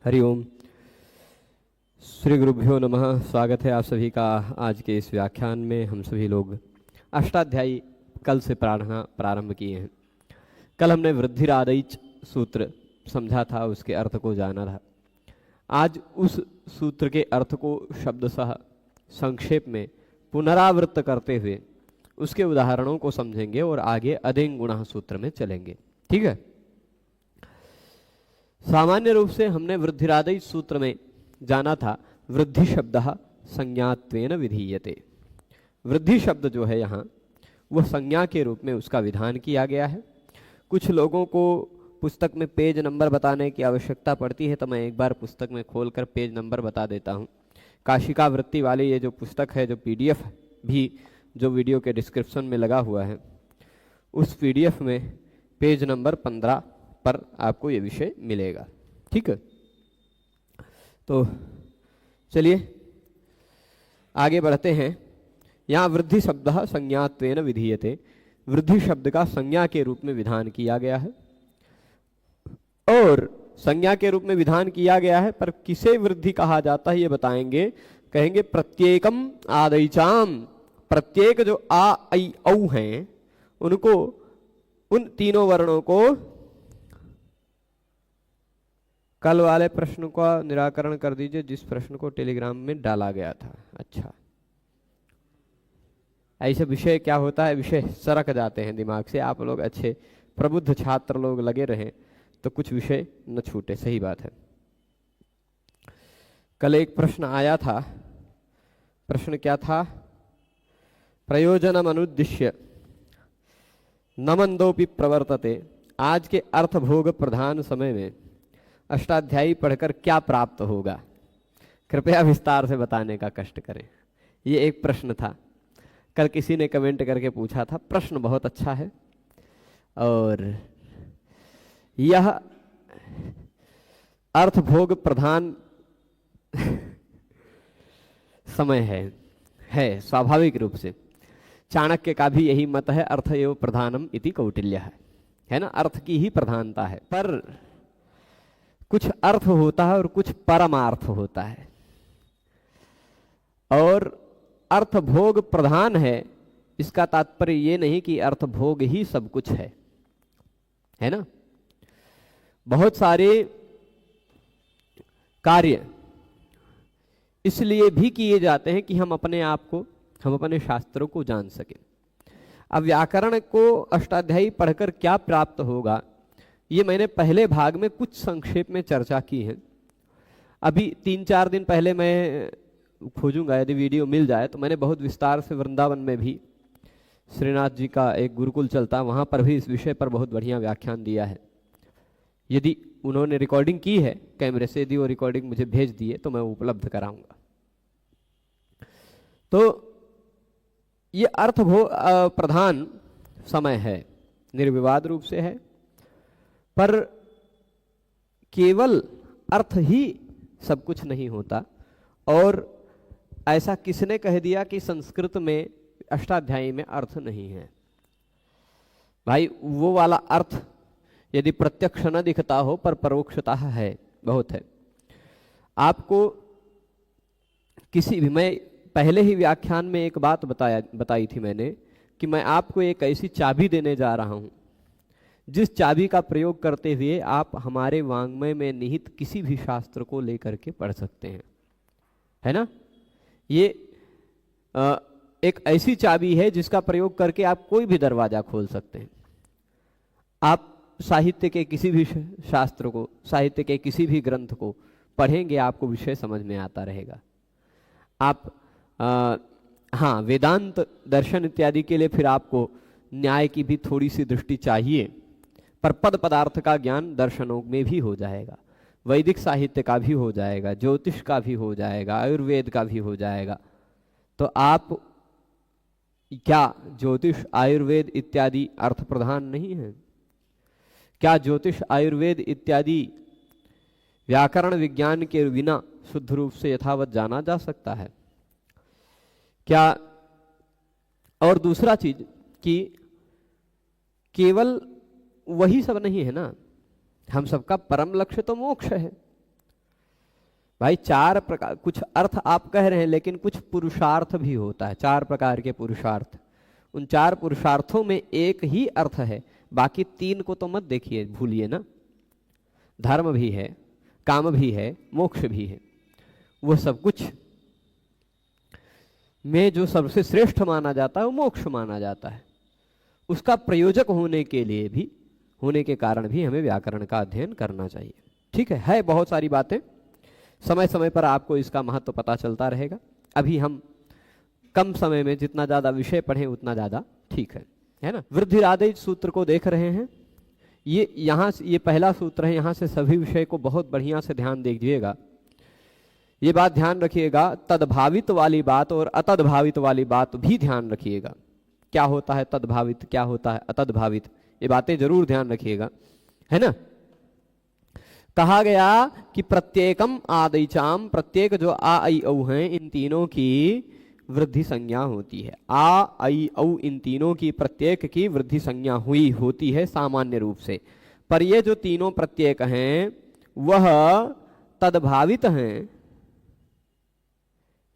हरिओम। श्री गुरुभ्यो नमः। स्वागत है आप सभी का आज के इस व्याख्यान में। हम सभी लोग अष्टाध्यायी कल से पढ़ना प्रारंभ किए हैं। कल हमने वृद्धिरादैच सूत्र समझा था, उसके अर्थ को जाना था। आज उस सूत्र के अर्थ को शब्दशः संक्षेप में पुनरावृत्त करते हुए उसके उदाहरणों को समझेंगे और आगे अदेंग गुणः सूत्र में चलेंगे। ठीक है। सामान्य रूप से हमने वृद्धिरादैच सूत्र में जाना था वृद्धि शब्दः संज्ञात्वेन विधीयते। वृद्धि शब्द जो है यहाँ वह संज्ञा के रूप में उसका विधान किया गया है। कुछ लोगों को पुस्तक में पेज नंबर बताने की आवश्यकता पड़ती है, तो मैं एक बार पुस्तक में खोलकर पेज नंबर बता देता हूँ। काशिका वृत्ति वाली ये जो पुस्तक है, जो PDF भी जो वीडियो के डिस्क्रिप्शन में लगा हुआ है, उस PDF में पेज नंबर 15 पर आपको ये विषय मिलेगा। ठीक है। तो चलिए आगे बढ़ते हैं। यहाँ वृद्धि शब्दः संज्ञात्वेन विधीयते, वृद्धि शब्द का संज्ञा के रूप में विधान किया गया है। और संज्ञा के रूप में विधान किया गया है, पर किसे वृद्धि कहा जाता है ये बताएंगे। कहेंगे प्रत्येकम आदैचाम। प्रत्येक जो आ ऐ औ हैं उनको, उन तीनों वर्णों को, कल वाले प्रश्न का निराकरण कर दीजिए जिस प्रश्न को टेलीग्राम में डाला गया था। अच्छा, ऐसे विषय क्या होता है, विषय सरक जाते हैं दिमाग से। आप लोग अच्छे प्रबुद्ध छात्र लोग लगे रहें तो कुछ विषय न छूटे। सही बात है। कल एक प्रश्न आया था। प्रश्न क्या था? प्रयोजनम अनुद्दिश्य न मंदोपि प्रवर्तते। आज के अर्थ भोग प्रधान समय में अष्टाध्यायी पढ़कर क्या प्राप्त होगा, कृपया विस्तार से बताने का कष्ट करें। ये एक प्रश्न था। कल किसी ने कमेंट करके पूछा था। प्रश्न बहुत अच्छा है और यह अर्थ भोग प्रधान समय है स्वाभाविक रूप से। चाणक्य का भी यही मत है, अर्थ एव प्रधानम इति कौटिल्य है ना। अर्थ की ही प्रधानता है, पर कुछ अर्थ होता है और कुछ परमार्थ होता है। और अर्थ भोग प्रधान है, इसका तात्पर्य ये नहीं कि अर्थ भोग ही सब कुछ है ना। बहुत सारे कार्य इसलिए भी किए जाते हैं कि हम अपने आप को, हम अपने शास्त्रों को जान सकें। अब व्याकरण को अष्टाध्यायी पढ़कर क्या प्राप्त होगा, ये मैंने पहले भाग में कुछ संक्षेप में चर्चा की है। अभी 3-4 दिन पहले मैं खोजूंगा, यदि वीडियो मिल जाए तो मैंने बहुत विस्तार से वृंदावन में भी श्रीनाथ जी का एक गुरुकुल चलता, वहाँ पर भी इस विषय पर बहुत बढ़िया व्याख्यान दिया है। यदि उन्होंने रिकॉर्डिंग की है कैमरे से, यदि वो रिकॉर्डिंग मुझे भेज दिए तो मैं उपलब्ध कराऊंगा। तो ये अर्थ प्रधान समय है, निर्विवाद रूप से है, पर केवल अर्थ ही सब कुछ नहीं होता। और ऐसा किसने कह दिया कि संस्कृत में अष्टाध्यायी में अर्थ नहीं है? भाई वो वाला अर्थ यदि प्रत्यक्ष न दिखता हो पर परोक्षता है, बहुत है। आपको किसी भी, मैं पहले ही व्याख्यान में एक बात बताई थी मैंने कि मैं आपको एक ऐसी चाबी देने जा रहा हूं जिस चाबी का प्रयोग करते हुए आप हमारे वाङ्मय में निहित किसी भी शास्त्र को लेकर के पढ़ सकते हैं, है ना। ये एक ऐसी चाबी है जिसका प्रयोग करके आप कोई भी दरवाजा खोल सकते हैं। आप साहित्य के किसी भी शास्त्र को, साहित्य के किसी भी ग्रंथ को पढ़ेंगे, आपको विषय समझ में आता रहेगा। आप हाँ, वेदांत दर्शन इत्यादि के लिए फिर आपको न्याय की भी थोड़ी सी दृष्टि चाहिए, पर पद पदार्थ का ज्ञान दर्शनों में भी हो जाएगा, वैदिक साहित्य का भी हो जाएगा, ज्योतिष का भी हो जाएगा, आयुर्वेद का भी हो जाएगा। तो आप क्या ज्योतिष आयुर्वेद इत्यादि अर्थ प्रधान नहीं है? क्या ज्योतिष आयुर्वेद इत्यादि व्याकरण विज्ञान के बिना शुद्ध रूप से यथावत जाना जा सकता है क्या? और दूसरा चीज कि केवल वही सब नहीं है ना, हम सबका परम लक्ष्य तो मोक्ष है। भाई चार प्रकार, कुछ अर्थ आप कह रहे हैं लेकिन कुछ पुरुषार्थ भी होता है, चार प्रकार के पुरुषार्थ। उन चार पुरुषार्थों में एक ही अर्थ है, बाकी तीन को तो मत देखिए, भूलिए ना। धर्म भी है, काम भी है, मोक्ष भी है। वो सब कुछ में जो सबसे श्रेष्ठ माना जाता है वो मोक्ष माना जाता है। उसका प्रयोजक होने के लिए भी, होने के कारण भी हमें व्याकरण का अध्ययन करना चाहिए। ठीक है बहुत सारी बातें, समय समय पर आपको इसका महत्व पता चलता रहेगा। अभी हम कम समय में जितना ज़्यादा विषय पढ़ें उतना ज़्यादा ठीक है ना। वृद्धिरादेश सूत्र को देख रहे हैं, ये यहाँ ये पहला सूत्र है, यहाँ से सभी विषय को बहुत बढ़िया से ध्यान दीजिएगा। ये बात ध्यान रखिएगा, तद्भावित वाली बात और अतद्भावित वाली बात भी ध्यान रखिएगा। क्या होता है तद्भावित, क्या होता है अतद्भावित, ये बातें जरूर ध्यान रखिएगा, है ना। कहा गया कि प्रत्येकम आदिचाम, प्रत्येक जो आ आई औ हैं इन तीनों की वृद्धि संज्ञा होती है। आ आई औ इन तीनों की प्रत्येक की वृद्धि संज्ञा हुई होती है सामान्य रूप से, पर ये जो तीनों प्रत्येक हैं वह तद्भावित हैं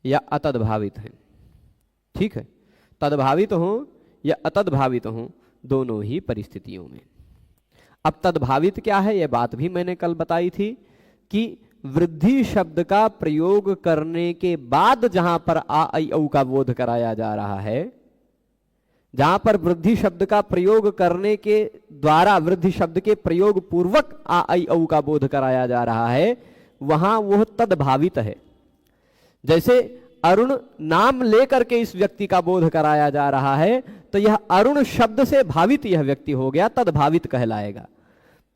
या अतद्भावित हैं। ठीक है, तद्भावित हो या अतद्भावित हो, दोनों ही परिस्थितियों में। अब तद्भावित क्या है, यह बात भी मैंने कल बताई थी कि वृद्धि शब्द का प्रयोग करने के बाद जहां पर आ आई औ का बोध कराया जा रहा है, जहां पर वृद्धि शब्द का प्रयोग करने के द्वारा, वृद्धि शब्द के प्रयोग पूर्वक आ आई औ का बोध कराया जा रहा है, वहां वह तद्भावित है। जैसे अरुण नाम लेकर के इस व्यक्ति का बोध कराया जा रहा है, तो यह अरुण शब्द से भावित यह व्यक्ति हो गया, तद्भावित कहलाएगा।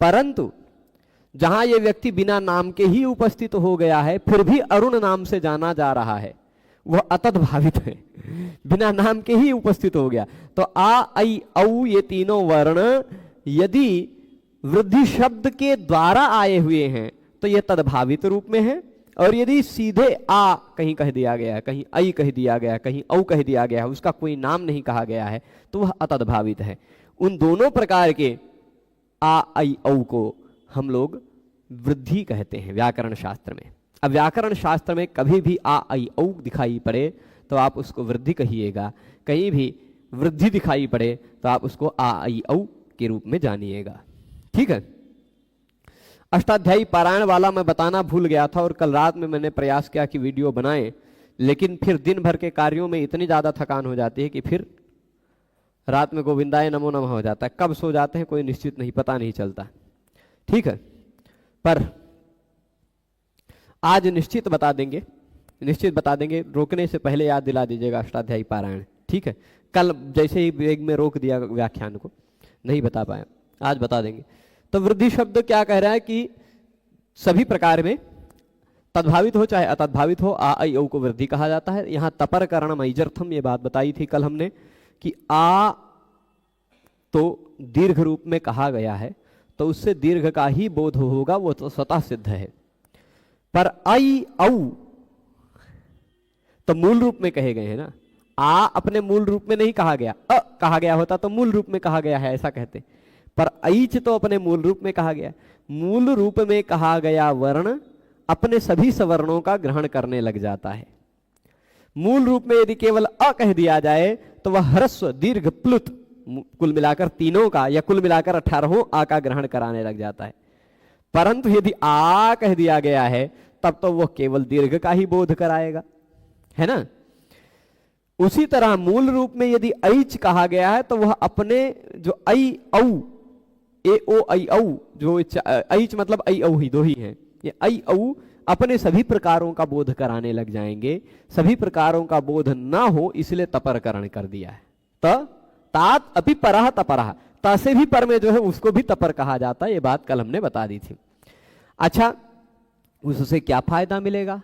परंतु जहां यह व्यक्ति बिना नाम के ही उपस्थित हो गया है, फिर भी अरुण नाम से जाना जा रहा है, वह अतद्भावित है, बिना नाम के ही उपस्थित हो गया। तो आ आई औ ये तीनों वर्ण यदि वृद्धि शब्द के द्वारा आए हुए हैं तो यह तद्भावित रूप में है, और यदि सीधे आ कहीं कह दिया गया है, कहीं आई कह दिया गया है, कहीं औ कह दिया गया है, उसका कोई नाम नहीं कहा गया है, तो वह अतद्भावित है। उन दोनों प्रकार के आ आई औ को हम लोग वृद्धि कहते हैं व्याकरण शास्त्र में। अब व्याकरण शास्त्र में कभी भी आ आई औ दिखाई पड़े तो आप उसको वृद्धि कहिएगा, कहीं भी वृद्धि दिखाई पड़े तो आप उसको आ आई औ के रूप में जानिएगा। ठीक है, अष्टाध्यायी पारायण वाला मैं बताना भूल गया था, और कल रात में मैंने प्रयास किया कि वीडियो बनाएं, लेकिन फिर दिन भर के कार्यों में इतनी ज़्यादा थकान हो जाती है कि फिर रात में गोविंदाय नमो नमः हो जाता है। कब सो जाते हैं कोई निश्चित नहीं, पता नहीं चलता। ठीक है, पर आज निश्चित बता देंगे, निश्चित बता देंगे। रोकने से पहले याद दिला दीजिएगा अष्टाध्यायी पारायण। ठीक है, कल जैसे ही वेग में रोक दिया व्याख्यान को, नहीं बता पाया, आज बता देंगे। तो वृद्धि शब्द क्या कह रहा है कि सभी प्रकार में तद्भावित हो चाहे अतद्भावित हो, आ आई औ को वृद्धि कहा जाता है। यहाँ तपर करण मैजर्थम, ये बात बताई थी कल हमने कि आ तो दीर्घ रूप में कहा गया है तो उससे दीर्घ का ही बोध होगा, वो तो स्वतः सिद्ध है। पर आई औ तो मूल रूप में कहे गए हैं ना, आ अपने मूल रूप में नहीं कहा गया, अ कहा गया होता तो मूल रूप में कहा गया है ऐसा कहते, पर ऐच तो अपने मूल रूप में कहा गया। मूल रूप में कहा गया वर्ण अपने सभी सवर्णों का ग्रहण करने लग जाता है। मूल रूप में यदि केवल अ कह दिया जाए तो वह ह्रस्व दीर्घ प्लुत कुल मिलाकर तीनों का या कुल मिलाकर 18 आ का ग्रहण कराने लग जाता है। परंतु यदि आ कह दिया गया है तब तो वह केवल दीर्घ का ही बोध कराएगा, है ना। उसी तरह मूल रूप में यदि ऐच कहा गया है तो वह अपने जो ऐ औ ए ओ ऐ औ, जो ऐच मतलब ऐ औ ही दो ही हैं, ये ऐ औ अपने सभी प्रकारों का बोध कराने लग जाएंगे। सभी प्रकारों का बोध ना हो इसलिए तपरकरण कर दिया है। तात अपि परह तपरह, ता से भी पर में जो है उसको भी तपर कहा जाता है, ये बात कल हमने बता दी थी। अच्छा, उससे क्या फायदा मिलेगा,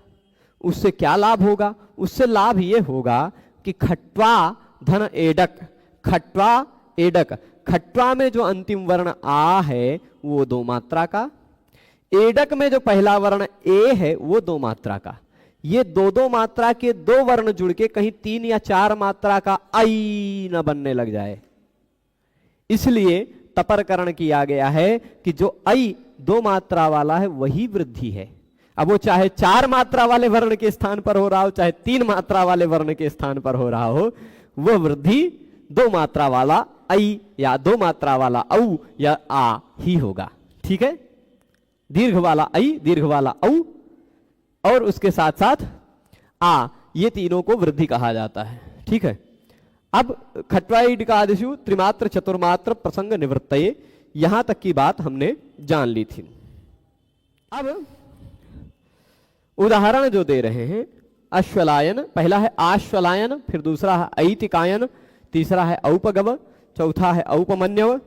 उससे क्या लाभ होगा? उससे लाभ ये होगा कि खट्वा धन एडक, खट्वा एडक, खट्वा में जो अंतिम वर्ण आ है वो 2 मात्रा का, एडक में जो पहला वर्ण ए है वो 2 मात्रा का। ये 2-2 मात्रा के 2 वर्ण जुड़ के कहीं 3 या 4 मात्रा का आई न बनने लग जाए, इसलिए तपरकरण किया गया है कि जो आई 2 मात्रा वाला है वही वृद्धि है। अब वो चाहे 4 मात्रा वाले वर्ण के स्थान पर हो रहा हो, चाहे 3 मात्रा वाले वर्ण के स्थान पर हो रहा हो, वो वृद्धि 2 मात्रा वाला ऐ या 2 मात्रा वाला औ या आ ही होगा। ठीक है, दीर्घ वाला ऐ, दीर्घ वाला औ और उसके साथ साथ आ, ये तीनों को वृद्धि कहा जाता है। ठीक है, अब खट्वाइडिकादिषु त्रिमात्र चतुर्मात्र प्रसंग निवृत्तये, यहां तक की बात हमने जान ली थी। अब उदाहरण जो दे रहे हैं, अश्वलायन, पहला है आश्वलायन, फिर दूसरा है ऐतिकायन, तीसरा है औपगव, चौथा है औपमन्यव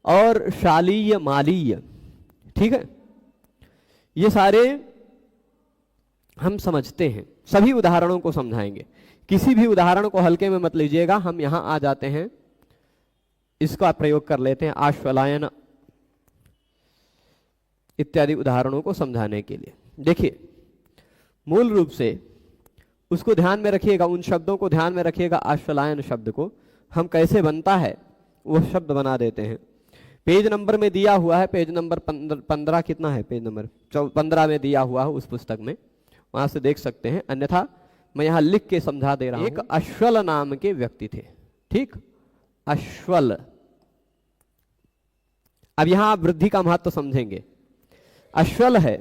और शालीय मालीय। ठीक है, ये सारे हम समझते हैं, सभी उदाहरणों को समझाएंगे, किसी भी उदाहरण को हल्के में मत लीजिएगा। हम यहां आ जाते हैं, इसका प्रयोग कर लेते हैं आश्वलायन इत्यादि उदाहरणों को समझाने के लिए। देखिए, मूल रूप से उसको ध्यान में रखिएगा, उन शब्दों को ध्यान में रखिएगा। आश्वलायन शब्द को हम कैसे बनता है वो शब्द बना देते हैं। पेज नंबर में दिया हुआ है, पेज नंबर 15 कितना है, पेज नंबर 15 में दिया हुआ है उस पुस्तक में, वहां से देख सकते हैं, अन्यथा मैं यहां लिख के समझा दे रहा हूं। एक अश्वल नाम के व्यक्ति थे। ठीक, अश्वल। अब यहां आप वृद्धि का महत्व समझेंगे। अश्वल है,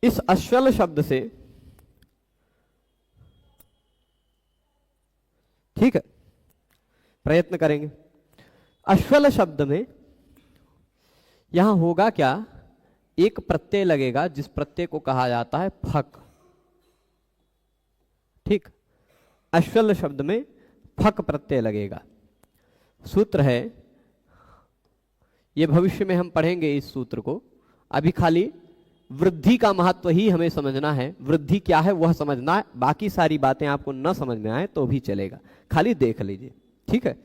इस अश्वल शब्द से, ठीक है, प्रयत्न करेंगे। अश्वल शब्द में यहां होगा क्या, एक प्रत्यय लगेगा जिस प्रत्यय को कहा जाता है फक। ठीक, अश्वल शब्द में फक प्रत्यय लगेगा। सूत्र है, ये भविष्य में हम पढ़ेंगे इस सूत्र को, अभी खाली वृद्धि का महत्व ही हमें समझना है। वृद्धि क्या है वह समझना है, बाकी सारी बातें आपको न समझ में आए तो भी चलेगा, खाली देख लीजिए। ठीक है,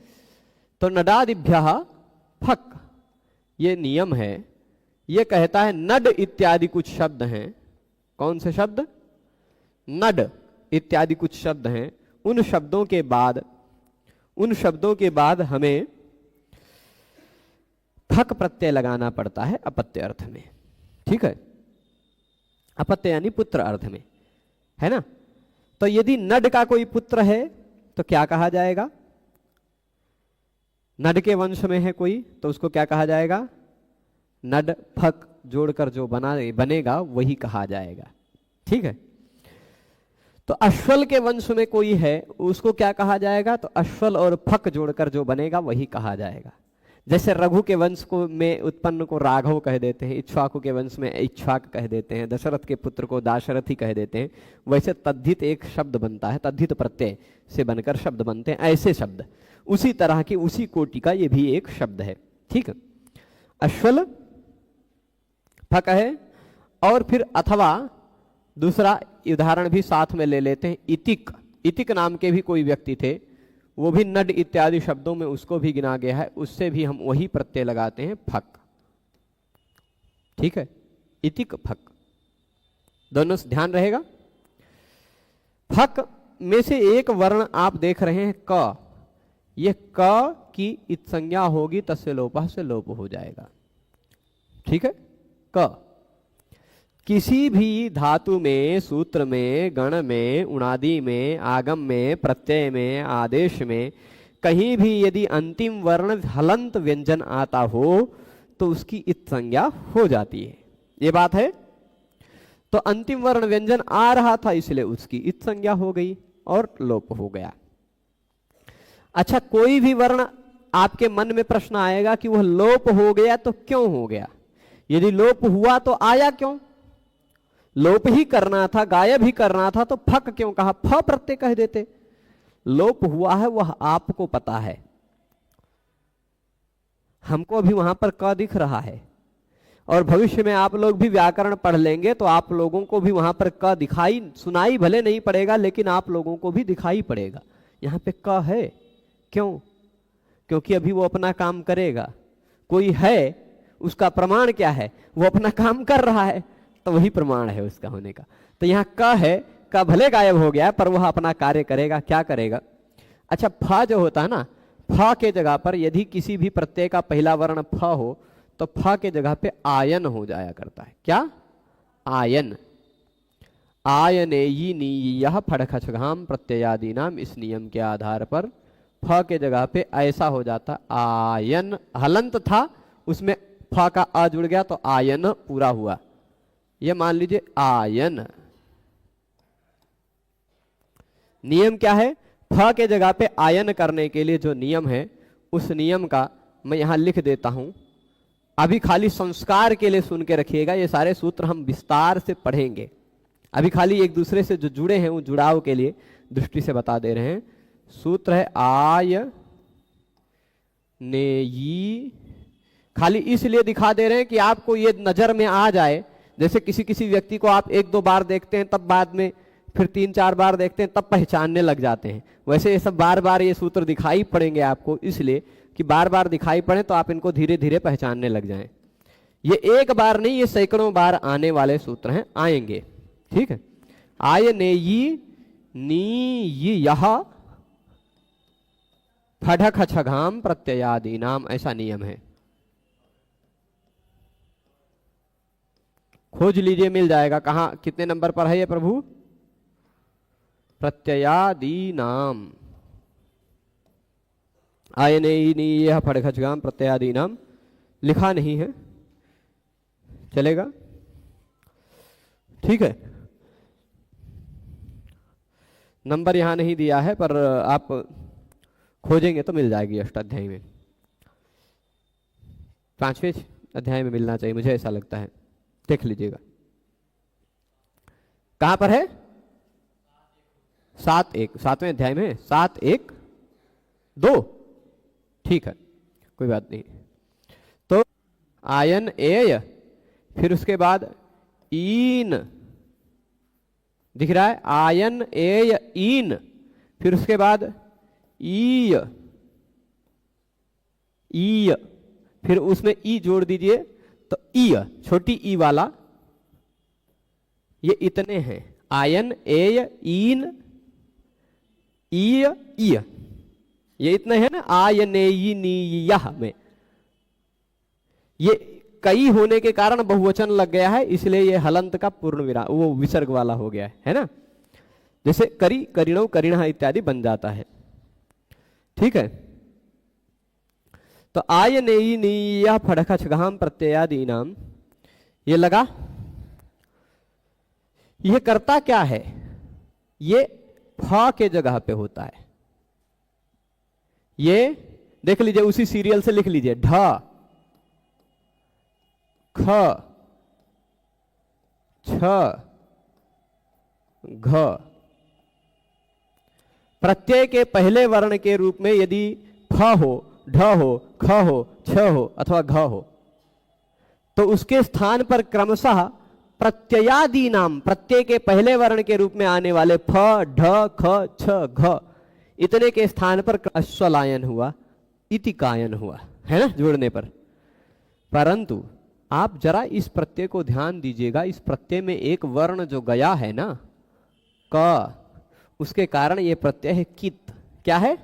तो नडादिभ्यः फक, ये नियम है। ये कहता है नड इत्यादि कुछ शब्द हैं। कौन से शब्द? नड इत्यादि कुछ शब्द हैं। उन शब्दों के बाद हमें फक प्रत्यय लगाना पड़ता है अपत्य अर्थ में। ठीक है, अपत्य यानी पुत्र अर्थ में, है ना। तो यदि नड का कोई पुत्र है तो क्या कहा जाएगा? नड के वंश में है कोई तो उसको क्या कहा जाएगा? नड फक जोड़कर जो बनेगा वही कहा जाएगा। ठीक है, तो अश्वल के वंश में कोई है उसको क्या कहा जाएगा? तो अश्वल और फक जोड़कर जो बनेगा वही कहा जाएगा। जैसे रघु के वंश को में उत्पन्न को राघव कह देते हैं, इक्ष्वाकु के वंश में इक्ष्वाक कह देते हैं, दशरथ के पुत्र को दाशरथी कह देते हैं, वैसे तद्धित एक शब्द बनता है, तद्धित प्रत्यय से बनकर शब्द बनते हैं ऐसे शब्द। उसी तरह की उसी कोटि का ये भी एक शब्द है। ठीक है, अश्वल फक है। और फिर अथवा दूसरा उदाहरण भी साथ में ले लेते हैं, इतिक। इतिक नाम के भी कोई व्यक्ति थे, वो भी नड इत्यादि शब्दों में उसको भी गिना गया है, उससे भी हम वही प्रत्यय लगाते हैं फक। ठीक है, इतिक फक दोनों से ध्यान रहेगा। फक में से एक वर्ण आप देख रहे हैं क, ये क की इत संज्ञा होगी तस्य लोपः से लोप हो जाएगा। ठीक है, क किसी भी धातु में, सूत्र में, गण में, उणादि में, आगम में, प्रत्यय में, आदेश में कहीं भी यदि अंतिम वर्ण हलंत व्यंजन आता हो तो उसकी इत संज्ञा हो जाती है। ये बात है। तो अंतिम वर्ण व्यंजन आ रहा था इसलिए उसकी इत संज्ञा हो गई और लोप हो गया। अच्छा, कोई भी वर्ण आपके मन में प्रश्न आएगा कि वह लोप हो गया तो क्यों हो गया? यदि लोप हुआ तो आया क्यों? लोप ही करना था, गायब ही करना था, तो फक क्यों कहा? फ प्रत्यय कह देते। लोप हुआ है वह आपको पता है, हमको अभी वहां पर क दिख रहा है, और भविष्य में आप लोग भी व्याकरण पढ़ लेंगे तो आप लोगों को भी वहां पर क दिखाई, सुनाई भले नहीं पड़ेगा लेकिन आप लोगों को भी दिखाई पड़ेगा। यहां पे क है, क्यों? क्योंकि अभी वो अपना काम करेगा। कोई है, उसका प्रमाण क्या है? वो अपना काम कर रहा है, तो वही प्रमाण है उसका होने का। तो यहाँ क है, का भले गायब हो गया पर वह अपना कार्य करेगा। क्या करेगा? अच्छा, फ जो होता है ना, फ के जगह पर यदि किसी भी प्रत्यय का पहला वर्ण फ हो तो फ के जगह पे आयन हो जाया करता है। क्या? आयन, आयनेयी नीयः फड़खछघाम प्रत्ययादि नाम, इस नियम के आधार पर फ के जगह पे ऐसा हो जाता आयन, हलंत था उसमें फ का आ जुड़ गया तो आयन पूरा हुआ। ये मान लीजिए आयन। नियम क्या है? फ के जगह पे आयन करने के लिए जो नियम है उस नियम का मैं यहां लिख देता हूं। अभी खाली संस्कार के लिए सुन के रखिएगा, ये सारे सूत्र हम विस्तार से पढ़ेंगे। अभी खाली एक दूसरे से जो जुड़े हैं वो जुड़ाव के लिए दृष्टि से बता दे रहे हैं। सूत्र है आय नेयी, खाली इसलिए दिखा दे रहे हैं कि आपको ये नजर में आ जाए। जैसे किसी किसी व्यक्ति को आप एक दो बार देखते हैं, तब बाद में फिर 3-4 बार देखते हैं, तब पहचानने लग जाते हैं। वैसे ये सब बार बार ये सूत्र दिखाई पड़ेंगे आपको, इसलिए कि बार बार दिखाई पड़े तो आप इनको धीरे धीरे पहचानने लग जाएं। ये एक बार नहीं, ये सैकड़ों बार आने वाले सूत्र हैं, आएंगे। ठीक है। आय नेयी नी यह फढ़ख छघाम प्रत्ययादि नाम, ऐसा नियम है। खोज लीजिए, मिल जाएगा। कहां, कितने नंबर पर है ये प्रभु? प्रत्ययादि नाम, आयनेयी फड़खछगाम प्रत्ययादि नाम। लिखा नहीं है, चलेगा? ठीक है। नंबर यहां नहीं दिया है, पर आप खोजेंगे तो मिल जाएगी अष्टाध्यायी में। 5वें अध्याय में मिलना चाहिए, मुझे ऐसा लगता है। देख लीजिएगा कहां पर है। 7-1, 7वें अध्याय में 7-1-2। ठीक है, कोई बात नहीं। तो आयन एय, फिर उसके बाद ईन दिख रहा है, आयन एय ईन, फिर उसके बाद ईय, ईय, फिर उसमें ई जोड़ दीजिए तो ईय, छोटी ई वाला, ये इतने हैं। आयन एय ईन ईय ईय, ये इतने हैं ना। आयनेयी नीयः में ये कई होने के कारण बहुवचन लग गया है, इसलिए ये हलंत का पूर्ण विराम, वो विसर्ग वाला हो गया है ना। जैसे करी, करिणो, करिणः इत्यादि बन जाता है। ठीक है। तो आयनेयी नीयः फड़खछघाम प्रत्ययादि नाम, ये लगा। ये करता क्या है? ये फ के जगह पे होता है। ये देख लीजिए, उसी सीरियल से लिख लीजिए। ढ, ख, छ, घ। प्रत्यय के पहले वर्ण के रूप में यदि फ हो, ढ हो, ख हो, छ हो अथवा घ हो, तो उसके स्थान पर क्रमशः प्रत्ययादि नाम, प्रत्यय के पहले वर्ण के रूप में आने वाले फ, ढ, ख, छ, घ, इतने के स्थान पर अश्वलायन हुआ, इतिकायन हुआ, है ना, जोड़ने पर। परंतु आप जरा इस प्रत्यय को ध्यान दीजिएगा। इस प्रत्यय में एक वर्ण जो गया है ना, क, उसके कारण ये प्रत्यय है कित। क्या है?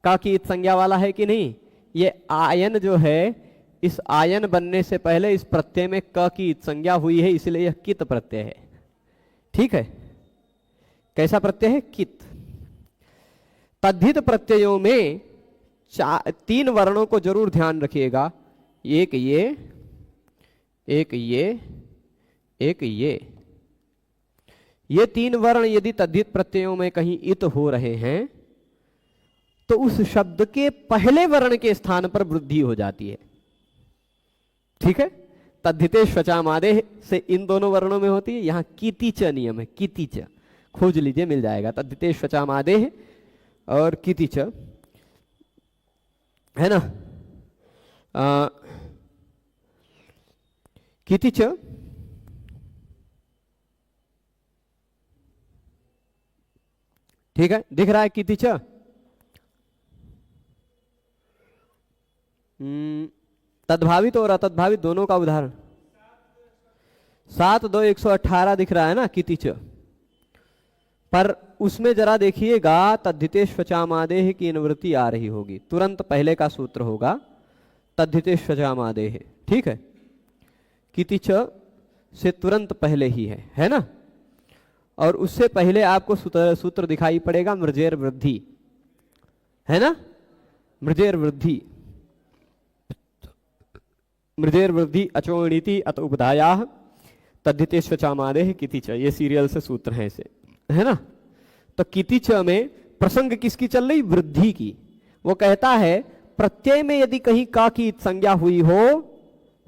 क की इत संज्ञा वाला है कि नहीं? ये आयन जो है, इस आयन बनने से पहले इस प्रत्यय में क की इत संज्ञा हुई है, इसलिए यह कित प्रत्यय है। ठीक है। कैसा प्रत्यय है? कित। तद्धित प्रत्ययों में 3 वर्णों को जरूर ध्यान रखिएगा। एक ये, एक ये, एक ये 3 वर्ण यदि तद्धित प्रत्ययों में कहीं इत हो रहे हैं तो उस शब्द के पहले वर्ण के स्थान पर वृद्धि हो जाती है। ठीक है। तद्धिते श्वचामादेः से इन दोनों वर्णों में होती है। यहां कीतिच नियम है, कीतिच, खोज लीजिए, मिल जाएगा। तद्धिते श्वचामादेः और कीतिच, है ना। कीतिच ठीक है, दिख रहा है कीतिच। तद्भावित और अतद्भावित दोनों का उदाहरण 7-2-118 दिख रहा है ना कीतिच। पर उसमें जरा देखिएगा, तद्धिते श्वचामादेः की अनुवृत्ति आ रही होगी, तुरंत पहले का सूत्र होगा तद्धिते श्वचामादेः। ठीक है। कीतिच से तुरंत पहले ही है ना। और उससे पहले आपको सूत्र दिखाई पड़ेगा मृजेर वृद्धि, है ना, मृजेर वृद्धि, मृजेर वृद्धि अचोणीति अत उपधाया तद्धिते स्वचामादेह कितिच, ये सीरियल से सूत्र है इसे, है ना। तो कितिच में प्रसंग किसकी चल रही, वृद्धि की। वो कहता है प्रत्यय में यदि कहीं का की इत संज्ञा हुई हो,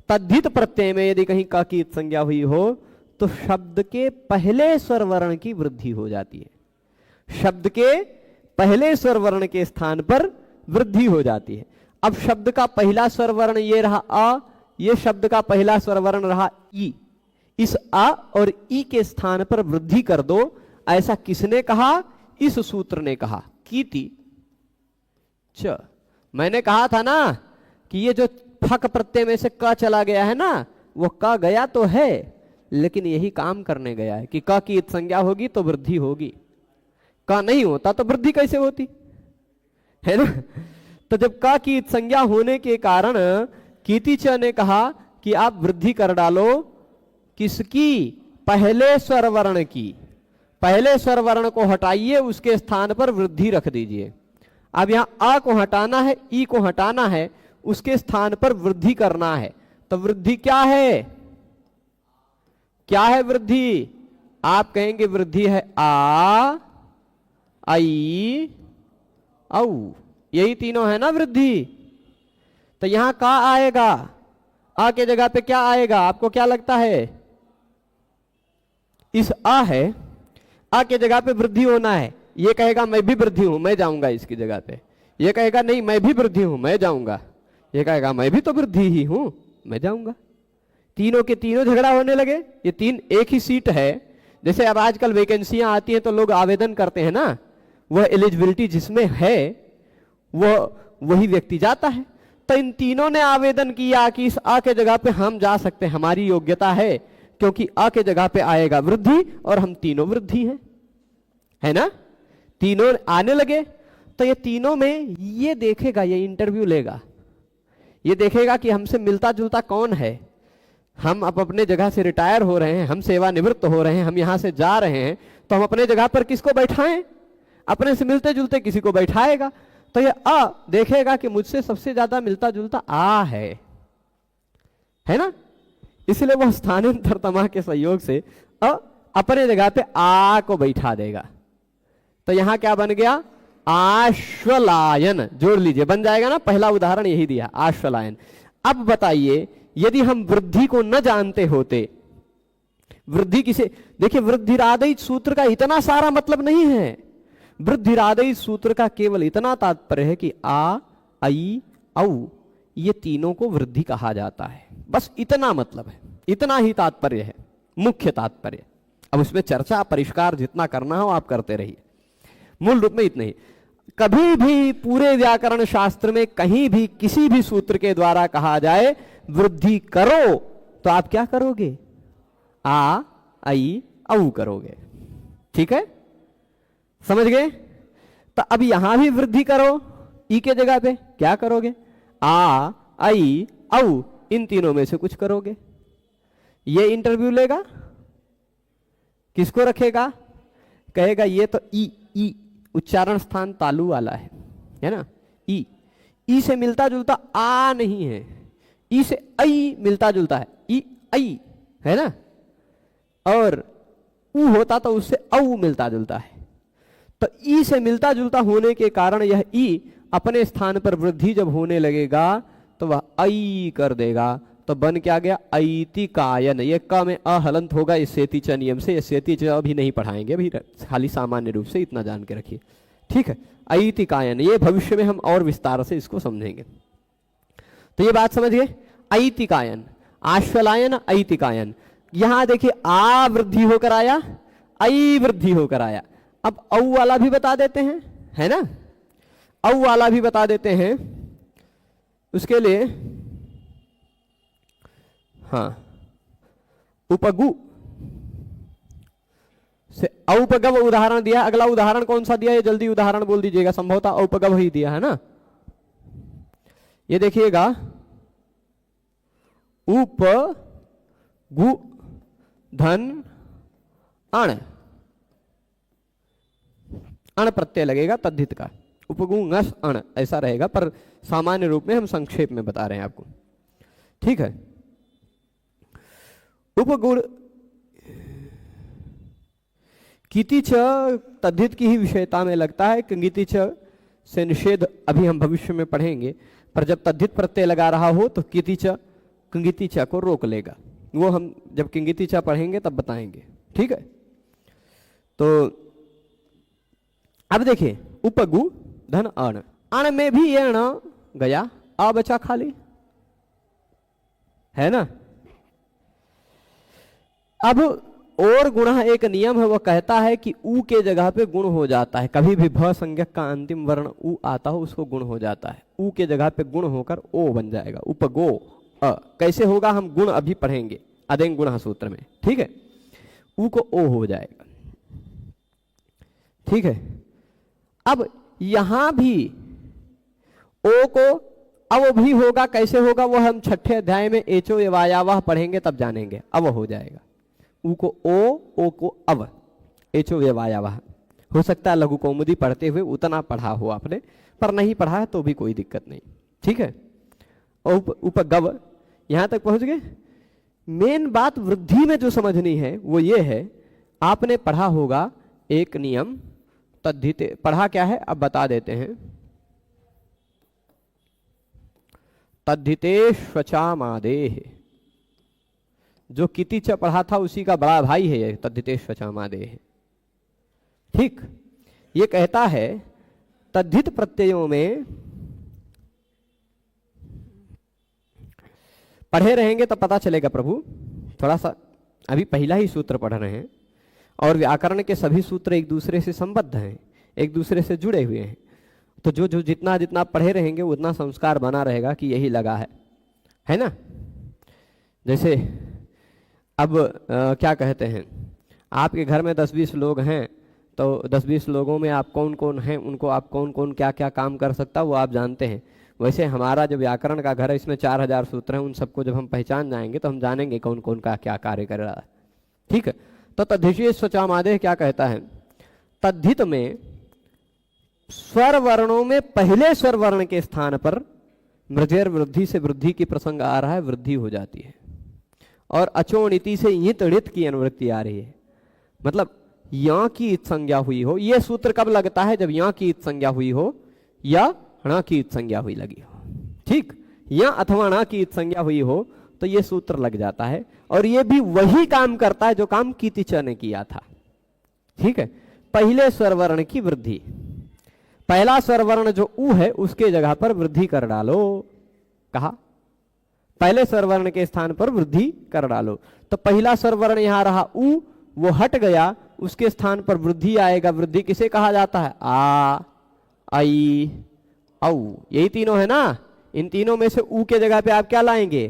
तद्धित प्रत्यय में यदि कहीं का की इत संज्ञा हुई हो, तो शब्द के पहले स्वर वर्ण की वृद्धि हो जाती है। शब्द के पहले स्वर वर्ण के स्थान पर वृद्धि हो जाती है। अब शब्द का पहला स्वर वर्ण ये रहा आ, ये शब्द का पहला स्वर वर्ण रहा ई, इस आ और ई के स्थान पर वृद्धि कर दो। ऐसा किसने कहा, इस सूत्र ने कहा, कीति च। मैंने कहा था ना कि ये जो फक प्रत्यय में से क चला गया है ना, वो क गया तो है, लेकिन यही काम करने गया है कि क की इत संज्ञा होगी तो वृद्धि होगी, क नहीं होता तो वृद्धि कैसे होती, है ना। तो जब क की इत संज्ञा होने के कारण कीति च ने कहा कि आप वृद्धि कर डालो, किसकी, पहले स्वर वर्ण की। पहले स्वर वर्ण को हटाइए, उसके स्थान पर वृद्धि रख दीजिए। अब यहां आ को हटाना है, ई को हटाना है, उसके स्थान पर वृद्धि करना है। तो वृद्धि क्या है, क्या है वृद्धि, आप कहेंगे वृद्धि है आ, आई, औ, यही तीनों है ना वृद्धि। तो यहां का आएगा, आ के जगह पे क्या आएगा, आपको क्या लगता है, इस आ है, आ के जगह पे वृद्धि होना है। ये कहेगा मैं भी वृद्धि हूं, मैं जाऊंगा इसकी जगह पे। ये कहेगा नहीं मैं भी वृद्धि हूं, मैं जाऊंगा। ये कहेगा मैं भी तो वृद्धि ही हूं, मैं जाऊंगा। तीनों के तीनों झगड़ा होने लगे। ये तीन एक ही सीट है। जैसे अब आजकल वैकेंसियां आती हैं तो लोग आवेदन करते हैं ना, वह एलिजिबिलिटी जिसमें है वही व्यक्ति जाता है। तो इन तीनों ने आवेदन किया कि इस आ के जगह पे हम जा सकते हैं, हमारी योग्यता है, क्योंकि आ के जगह पे आएगा वृद्धि और हम तीनों वृद्धि हैं, है ना। तीनों आने लगे। तो ये तीनों में ये देखेगा, ये इंटरव्यू लेगा, ये देखेगा कि हमसे मिलता जुलता कौन है। हम अब अपने जगह से रिटायर हो रहे हैं, हम सेवानिवृत्त हो रहे हैं, हम यहां से जा रहे हैं, तो हम अपने जगह पर किसको बैठाएं, अपने से मिलते जुलते किसी को बैठाएगा। तो ये आ देखेगा कि मुझसे सबसे ज्यादा मिलता जुलता आ है ना। इसलिए वह स्थानांतरतमा के सहयोग से अपने जगह पे आ को बैठा देगा। तो यहां क्या बन गया, आश्वलायन। जोड़ लीजिए, बन जाएगा ना। पहला उदाहरण यही दिया, आश्वलायन। अब बताइए यदि हम वृद्धि को न जानते होते, वृद्धि किसे, देखिए वृद्धिरादेय सूत्र का इतना सारा मतलब नहीं है। वृद्धिरादेय सूत्र का केवल इतना तात्पर्य है कि आ, आई, औ ये तीनों को वृद्धि कहा जाता है, बस इतना मतलब है, इतना ही तात्पर्य है, मुख्य तात्पर्य। अब उसमें चर्चा परिष्कार जितना करना हो आप करते रहिए, मूल रूप में इतना ही। कभी भी पूरे व्याकरण शास्त्र में कहीं भी किसी भी सूत्र के द्वारा कहा जाए वृद्धि करो, तो आप क्या करोगे, आ, आई, औ करोगे। ठीक है, समझ गए। तो अब यहां भी वृद्धि करो, ई के जगह पे क्या करोगे, आ, आई, औ, इन तीनों में से कुछ करोगे। ये इंटरव्यू लेगा, किसको रखेगा, कहेगा ये तो ई उच्चारण स्थान तालु वाला है ना। ई से मिलता जुलता आ नहीं है, ई से आई मिलता जुलता है, ई आई है ना। और ऊ होता तो उससे औ मिलता जुलता है। तो ई से मिलता जुलता होने के कारण यह ई अपने स्थान पर वृद्धि जब होने लगेगा तो वह आई कर देगा। तो बन क्या गया, ऐतिकायन। ये क में अहलंत होगा इस सेती च नियम से। ये सेती च अभी नहीं पढ़ाएंगे, अभी खाली सामान्य रूप से इतना जान के रखिए, ठीक है। ऐतिकायन, ये भविष्य में हम और विस्तार से इसको समझेंगे। तो ये बात समझ गए, ऐतिकायन, आश्वलायन, ऐतिकायन। यहां देखिए आ वृद्धि होकर आया, आई वृद्धि होकर आया। अब औ वाला भी बता देते हैं, है ना, औ वाला भी बता देते हैं। उसके लिए हाँ, उपगु से औपगव उदाहरण दिया। अगला उदाहरण कौन सा दिया, ये जल्दी उदाहरण बोल दीजिएगा, संभवतः औपगव ही दिया है ना। ये देखिएगा, उपगु धन अण, अण प्रत्यय लगेगा तद्धित का, उपगु ngस अण ऐसा रहेगा, पर सामान्य रूप में हम संक्षेप में बता रहे हैं आपको, ठीक है। उपगुण कीति च तद्धित की ही विषयता में लगता है, किंगिति च से निषेध अभी हम भविष्य में पढ़ेंगे, पर जब तद्धित प्रत्यय लगा रहा हो तो कीति च किंगिति च को रोक लेगा, वो हम जब किंगिति च पढ़ेंगे तब बताएंगे, ठीक है। तो अब देखिए उपगु धन अण, अण में भी ये ण गया, आ बचा खाली, है ना। अब और गुणा एक नियम है, वो कहता है कि ऊ के जगह पे गुण हो जाता है, कभी भी भ संज्ञक का अंतिम वर्ण ऊ आता हो उसको गुण हो जाता है, ऊ के जगह पे गुण होकर ओ बन जाएगा, उपगो अ। कैसे होगा हम गुण अभी पढ़ेंगे अदेंग गुण सूत्र में, ठीक है। ऊ को ओ हो जाएगा, ठीक है। अब यहां भी ओ को अब भी होगा, कैसे होगा वो हम छठे अध्याय में एचो एवायावाह पढ़ेंगे तब जानेंगे, अब हो जाएगा। ऊ को ओ को अव, एचो एवायावाह। हो सकता है लघु कौमुदी पढ़ते हुए उतना पढ़ा हो आपने, पर नहीं पढ़ा है तो भी कोई दिक्कत नहीं, ठीक है। और उपगव यहां तक पहुंच गए। मेन बात वृद्धि में जो समझनी है वो ये है, आपने पढ़ा होगा एक नियम तद्धिते, पढ़ा क्या है अब बता देते हैं। तद्धिते श्वचामादेह, जो किति च पढ़ा था उसी का बड़ा भाई है ये तद्धिते श्वचामादेह, ठीक। ये कहता है तद्धित प्रत्ययों में पढ़े रहेंगे तो पता चलेगा प्रभु, थोड़ा सा अभी पहला ही सूत्र पढ़ रहे हैं और व्याकरण के सभी सूत्र एक दूसरे से संबद्ध हैं, एक दूसरे से जुड़े हुए हैं, तो जो जो जितना जितना पढ़े रहेंगे उतना संस्कार बना रहेगा कि यही लगा है ना। जैसे अब क्या कहते हैं, आपके घर में 10-20 लोग हैं, तो 10-20 लोगों में आप कौन कौन हैं, उनको आप कौन कौन क्या क्या काम कर सकता वो आप जानते हैं। वैसे हमारा जो व्याकरण का घर है इसमें 4000 सूत्र हैं, उन सबको जब हम पहचान जाएंगे तो हम जानेंगे कौन कौन का क्या कार्य कर रहा है, ठीक है। तो तद्धिते श्वचामादेह क्या कहता है, तद्धित में स्वर वर्णों में पहले स्वर वर्ण के स्थान पर मृजेर वृद्धि से वृद्धि की प्रसंग आ रहा है, वृद्धि हो जाती है, और अचोणिति से ईत ऋत की अनुवृत्ति आ रही है, मतलब या की इत संज्ञा हुई हो। यह सूत्र कब लगता है, जब या की इत संज्ञा हुई हो या ण की इत संज्ञा हुई लगी हो, ठीक। या अथवा ण की इत संज्ञा हुई हो तो यह सूत्र लग जाता है, और यह भी वही काम करता है जो काम कीति च ने किया था, ठीक है। पहले स्वर वर्ण की वृद्धि, पहला स्वर वर्ण जो ऊ है उसके जगह पर वृद्धि कर डालो, कहा पहले स्वर वर्ण के स्थान पर वृद्धि कर डालो। तो पहला स्वर वर्ण यहां रहा ऊ, वो हट गया, उसके स्थान पर वृद्धि आएगा। वृद्धि किसे कहा जाता है, आ, आई, औ, यही तीनों है ना। इन तीनों में से ऊ के जगह पे आप क्या लाएंगे,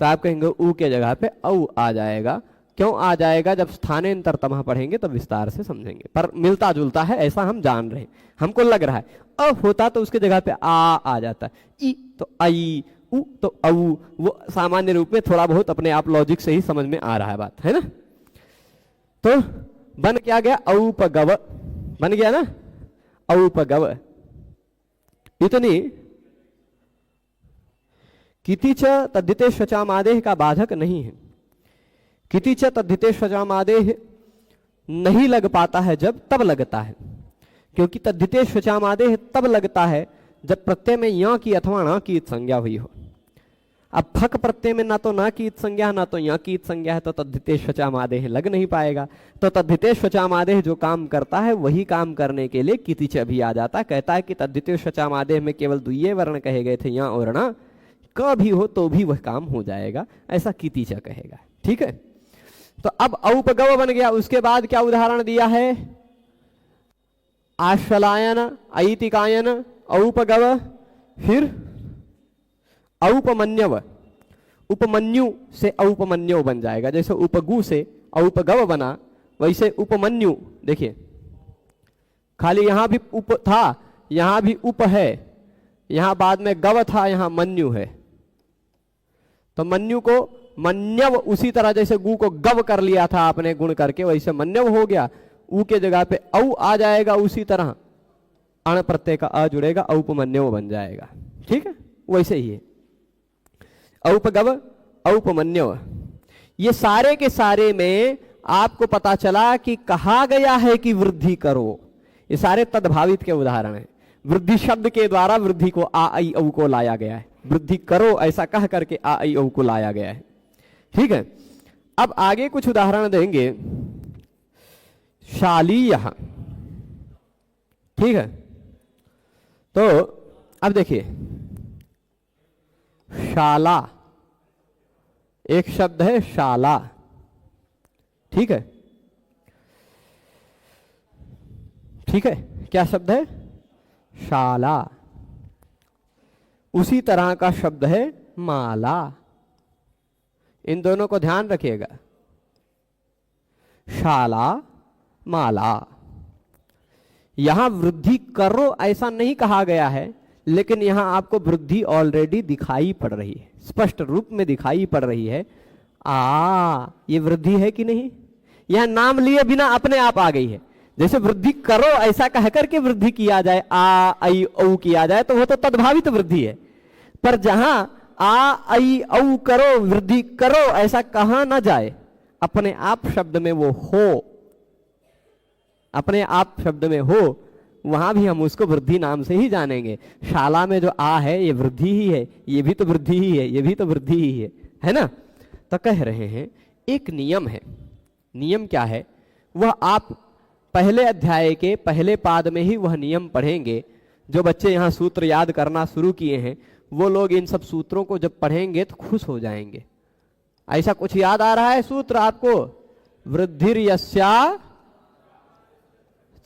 तो आप कहेंगे ऊ के जगह पे औ आ जाएगा। क्यों आ जाएगा, जब स्थानेंतर तमह पढ़ेंगे तब विस्तार से समझेंगे, पर मिलता जुलता है ऐसा हम जान रहे हैं, हमको लग रहा है। अ होता तो उसके जगह पे आ जाता है, ई तो आई, उ तो औ, वो सामान्य रूप में थोड़ा बहुत अपने आप लॉजिक से ही समझ में आ रहा है बात, है ना। तो बन क्या गया, औपगव बन गया ना, औपगव। इतनी किति च तद्धिते श्वचामादेह का बाधक नहीं है। किति च तद्धिते श्वचामादेह नहीं लग पाता है जब, तब लगता है, क्योंकि तद्धिते श्वचामादेह तब लगता है जब प्रत्यय में या की अथवा न की संज्ञा हुई हो। अब फक प्रत्यय में ना तो न की संज्ञा ना तो या की संज्ञा है, तो तद्धिते श्वचामादेह लग नहीं पाएगा। तो तद्धिते श्वचामादेह जो काम करता है वही काम करने के लिए किति च भी आ जाता है। कहता है कि तद्धिते श्वचामादेह में केवल द्वितीय वर्ण कहे गए थे, या और न, क भी हो तो भी वह काम हो जाएगा, ऐसा किति च कहेगा, ठीक है। तो अब औपगव बन गया। उसके बाद क्या उदाहरण दिया है, आश्वलायन, ऐतिकायन, औपगव, फिर औपमन्यव। उपमन्यु से औपमन्यव बन जाएगा। जैसे उपगु से औपगव बना, वैसे उपमन्यु। देखिए खाली यहां भी उप था, यहां भी उप है, यहां बाद में गव था, यहां मन्यु है। तो मन्यु को मन्यव, उसी तरह जैसे गु को गव कर लिया था आपने गुण करके, वैसे मन्यव हो गया। ऊ के जगह पे औ आ जाएगा, उसी तरह अण प्रत्यय का अ जुड़ेगा, औपमन्यव बन जाएगा। ठीक है, वैसे ही है औपगव औपमन्यव। ये सारे के सारे में आपको पता चला कि कहा गया है कि वृद्धि करो। ये सारे तद्भावित के उदाहरण हैं। वृद्धि शब्द के द्वारा वृद्धि को आ आई औ को लाया गया है। वृद्धि करो ऐसा कह करके आ आई औ को लाया गया है। ठीक है, अब आगे कुछ उदाहरण देंगे। शालीय, ठीक है, तो अब देखिए शाला, एक शब्द है शाला। ठीक है, ठीक है, क्या शब्द है? शाला। उसी तरह का शब्द है माला। इन दोनों को ध्यान रखिएगा, शाला माला। यहां वृद्धि करो ऐसा नहीं कहा गया है, लेकिन यहां आपको वृद्धि ऑलरेडी दिखाई पड़ रही है, स्पष्ट रूप में दिखाई पड़ रही है। ये वृद्धि है कि नहीं? यह नाम लिए बिना अपने आप आ गई है। जैसे वृद्धि करो ऐसा कह करके वृद्धि किया जाए, आ आई औ किया जाए, तो वो तो तद्भावित वृद्धि है। पर जहां आ आई औ करो, वृद्धि करो ऐसा कहा ना जाए, अपने आप शब्द में वो हो, अपने आप शब्द में हो, वहां भी हम उसको वृद्धि नाम से ही जानेंगे। शाला में जो आ है ये वृद्धि ही है, ये भी तो वृद्धि ही है, ये भी तो वृद्धि ही है ना? तो कह रहे हैं एक नियम है। नियम क्या है? वह आप पहले अध्याय के पहले पाद में ही वह नियम पढ़ेंगे। जो बच्चे यहाँ सूत्र याद करना शुरू किए हैं वो लोग इन सब सूत्रों को जब पढ़ेंगे तो खुश हो जाएंगे। ऐसा कुछ याद आ रहा है सूत्र आपको? वृद्धिर्यस्या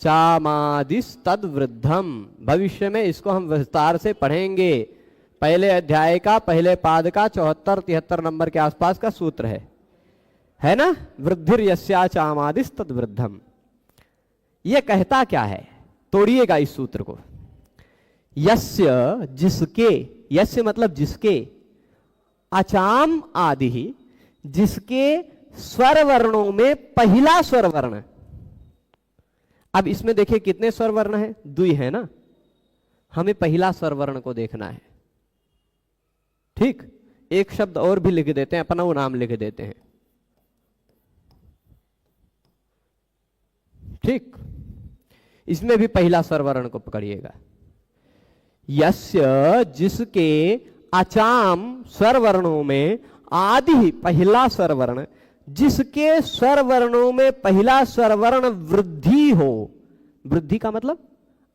चामादिस तद वृद्धम। भविष्य में इसको हम विस्तार से पढ़ेंगे। पहले अध्याय का पहले पाद का 74-73 नंबर के आसपास का सूत्र है ना? वृद्धिर्यस्या चामादिस तद वृद्धम। यह कहता क्या है? तोड़िएगा इस सूत्र को। यस्य, जिसके, यस्य मतलब जिसके, अचाम आदि, जिसके स्वर वर्णों में पहला स्वर वर्ण। अब इसमें देखिए कितने स्वर वर्ण है? 2 है ना? हमें पहला स्वर वर्ण को देखना है। ठीक, एक शब्द और भी लिख देते हैं, अपना वो नाम लिख देते हैं। ठीक, इसमें भी पहला स्वर वर्ण को पकड़िएगा। यस्य, जिसके अचाम स्वर वर्णों में आदि पहला स्वर वर्ण, जिसके स्वर वर्णों में पहला स्वर वर्ण वृद्धि हो। वृद्धि का मतलब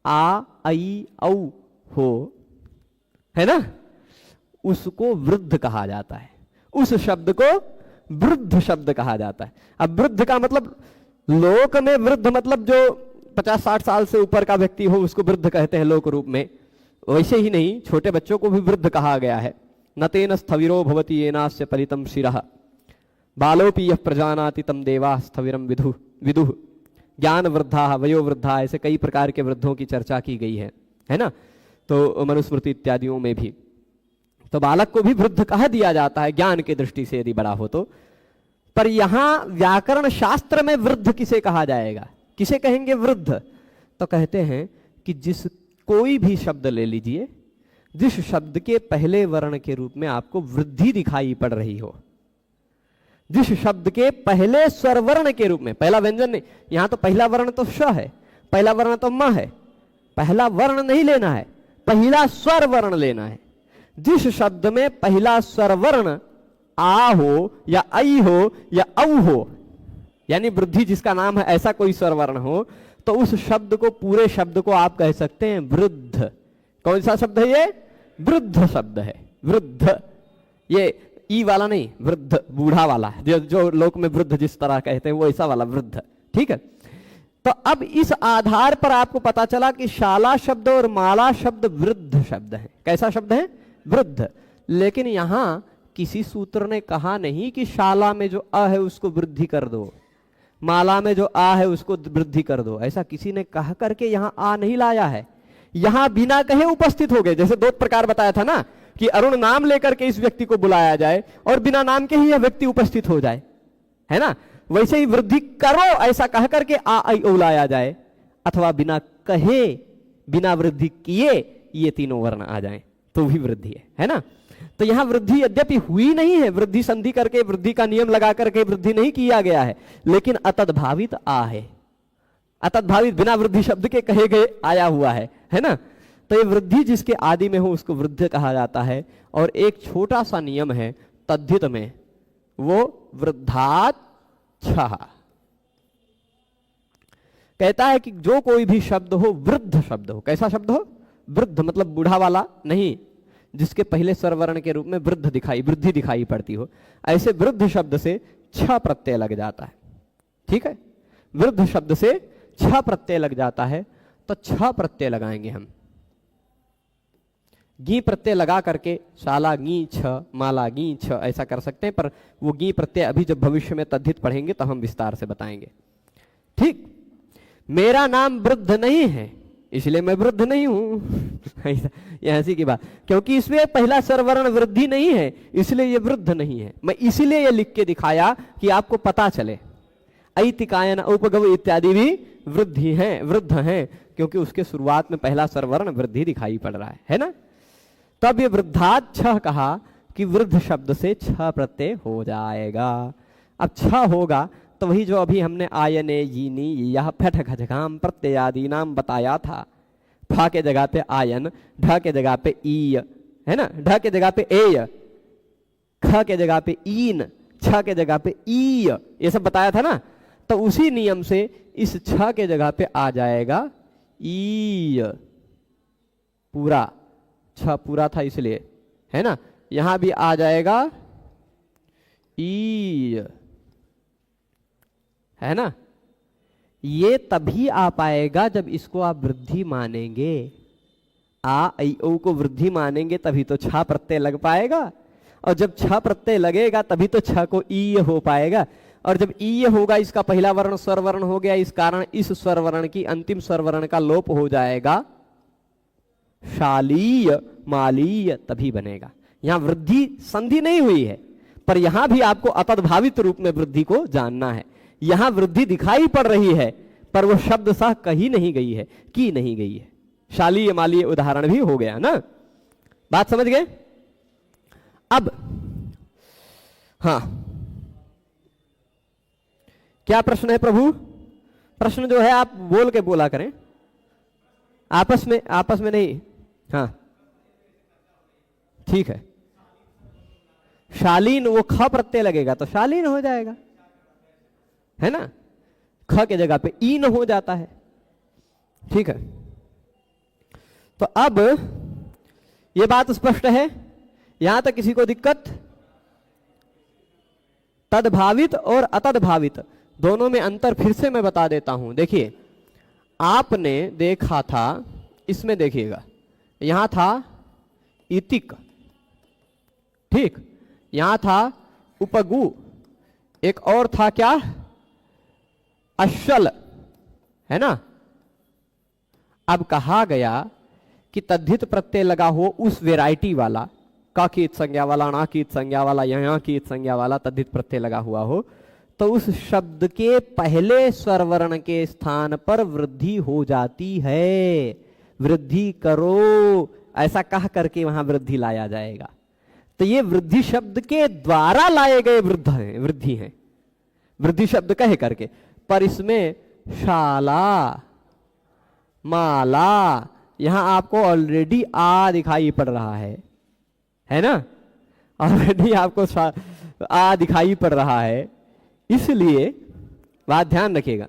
आ आई औ हो, है ना? उसको वृद्ध कहा जाता है। उस शब्द को वृद्ध शब्द कहा जाता है। अब वृद्ध का मतलब लोक में वृद्ध मतलब जो 50-60 साल से ऊपर का व्यक्ति हो उसको वृद्ध कहते हैं लोक रूप में। वैसे ही नहीं, छोटे बच्चों को भी वृद्ध कहा गया है। न तेन स्थविरो भवति येनास्य परितं शिरः बालोपि यः प्रजानाति तं देवाः स्थविरं विदुः। ज्ञान वृद्धा, वयो वृद्धा, ऐसे कई प्रकार के वृद्धों की चर्चा की गई है ना? तो मनुस्मृति इत्यादियों में भी तो बालक को भी वृद्ध कह दिया जाता है ज्ञान की दृष्टि से यदि बड़ा हो तो। पर यहां व्याकरण शास्त्र में वृद्ध किसे कहा जाएगा? किसे कहेंगे वृद्ध? तो कहते हैं कि जिस कोई भी शब्द ले लीजिए, जिस शब्द के पहले वर्ण के रूप में आपको वृद्धि दिखाई पड़ रही हो, जिस शब्द के पहले स्वर वर्ण के रूप में, पहला व्यंजन नहीं, यहां तो पहला वर्ण तो श है, पहला वर्ण तो म है, पहला वर्ण नहीं लेना है, पहला स्वर वर्ण लेना है। जिस शब्द में पहला स्वर वर्ण आ हो या आई हो या औ हो, यानी वृद्धि जिसका नाम है, ऐसा कोई स्वर वर्ण हो, तो उस शब्द को, पूरे शब्द को आप कह सकते हैं वृद्ध। कौन सा शब्द है ये? वृद्ध शब्द है। वृद्ध, ये ई वाला नहीं, वृद्ध बूढ़ा वाला, जो लोक में वृद्ध जिस तरह कहते हैं वो ऐसा वाला वृद्ध। ठीक है, तो अब इस आधार पर आपको पता चला कि शाला शब्द और माला शब्द वृद्ध शब्द है। कैसा शब्द है? वृद्ध। लेकिन यहां किसी सूत्र ने कहा नहीं कि शाला में जो अ है उसको वृद्धि कर दो, माला में जो आ है उसको वृद्धि कर दो। ऐसा किसी ने कह करके यहां आ नहीं लाया है। यहां बिना कहे उपस्थित हो गए। जैसे 2 प्रकार बताया था ना, कि अरुण नाम लेकर के इस व्यक्ति को बुलाया जाए और बिना नाम के ही यह व्यक्ति उपस्थित हो जाए, है ना। वैसे ही वृद्धि करो ऐसा कह करके आ आई ओ लाया जाए, अथवा बिना कहे बिना वृद्धि किए ये तीनों वर्ण आ जाएं तो भी वृद्धि है ना। तो यहां वृद्धि यद्यपि हुई नहीं है, वृद्धि संधि करके वृद्धि का नियम लगा करके वृद्धि नहीं किया गया है, लेकिन अतद्भावित आ है, अतद्भावित बिना वृद्धि शब्द के कहे गए आया हुआ है ना। तो ये वृद्धि जिसके आदि में हो उसको वृद्ध कहा जाता है। और एक छोटा सा नियम है तद्धित में, वो वृद्धात् छः कहता है कि जो कोई भी शब्द हो वृद्ध शब्द हो, कैसा शब्द हो, वृद्ध मतलब बूढ़ा वाला नहीं, जिसके पहले स्वरवर्ण के रूप में वृद्धि दिखाई पड़ती हो, ऐसे वृद्ध शब्द से छ प्रत्यय लग जाता है। ठीक है, वृद्ध शब्द से छ प्रत्यय लग जाता है, तो छ प्रत्यय लगाएंगे हम। गी प्रत्यय लगा करके शाला गी छ, माला गी छ ऐसा कर सकते हैं, पर वो गी प्रत्यय अभी जब भविष्य में तद्धित पढ़ेंगे तो हम विस्तार से बताएंगे। ठीक, मेरा नाम वृद्ध नहीं है इसलिए मैं वृद्ध नहीं हूं ये हंसी की बात, क्योंकि इसमें पहला स्वरवर्ण वृद्धि नहीं है इसलिए ये वृद्ध नहीं है। मैं इसीलिए ये लिख के दिखाया कि आपको पता चले। ऐतिकायन उपगव इत्यादि भी वृद्धि हैं, वृद्ध हैं, क्योंकि उसके शुरुआत में पहला स्वरवर्ण वृद्धि दिखाई पड़ रहा है ना। तब ये वृद्धात् छः कहा कि वृद्ध शब्द से छ प्रत्यय हो जाएगा। अब छ होगा तो वही जो अभी हमने आयने यीनी यह फट खजगाम प्रत्ययादि नाम बताया था। फा के जगह पे आयन, ढ के जगह पे ई, है ना, ढ के जगह पे एय, ख के जगह पे ईन, छ के जगह पे ई, ये सब बताया था ना। तो उसी नियम से इस छ के जगह पे आ जाएगा ई, पूरा छ पूरा था इसलिए, है ना। यहां भी आ जाएगा ई, है ना। ये तभी आ पाएगा जब इसको आप वृद्धि मानेंगे, आ ऐ ओ को वृद्धि मानेंगे तभी तो छ प्रत्यय लग पाएगा, और जब छ प्रत्यय लगेगा तभी तो छ को ई हो पाएगा, और जब ई होगा इसका पहला वर्ण स्वर वर्ण हो गया, इस कारण इस स्वर वर्ण की अंतिम स्वर वर्ण का लोप हो जाएगा, शालीय मालीय तभी बनेगा। यहां वृद्धि संधि नहीं हुई है, पर यहां भी आपको अतद्भावित रूप में वृद्धि को जानना है। यहां वृद्धि दिखाई पड़ रही है पर वो शब्द सह कही नहीं गई है, की नहीं गई है। शालीय मालीय उदाहरण भी हो गया ना, बात समझ गए। अब हाँ, क्या प्रश्न है प्रभु? प्रश्न जो है आप बोल के बोला करें, आपस में नहीं। हाँ ठीक है, शालीन वो ख प्रत्यय लगेगा तो शालीन हो जाएगा, है ना। ख के जगह पे ईन हो जाता है। ठीक है, तो अब ये बात स्पष्ट है, यहां तक किसी को दिक्कत? तद्भावित और अतद्भावित दोनों में अंतर फिर से मैं बता देता हूं। देखिए, आपने देखा था, इसमें देखिएगा, यहां था इतिक, ठीक, यहां था उपगु, एक और था क्या, अश्वल, है ना। अब कहा गया कि तद्धित प्रत्यय लगा हो उस वेराइटी वाला, का की संज्ञा वाला, ना की संज्ञा वाला, यहाँ की संज्ञा वाला तद्धित प्रत्यय लगा हुआ हो, तो उस शब्द के पहले स्वर वर्ण के स्थान पर वृद्धि हो जाती है। वृद्धि करो ऐसा कह करके वहां वृद्धि लाया जाएगा। तो ये वृद्धि शब्द के द्वारा लाए गए वृद्धि हैं, वृद्धि शब्द कहे करके, पर इसमें शाला माला, यहां आपको ऑलरेडी आ दिखाई पड़ रहा है ना, ऑलरेडी आपको आ दिखाई पड़ रहा है। इसलिए बात ध्यान रखिएगा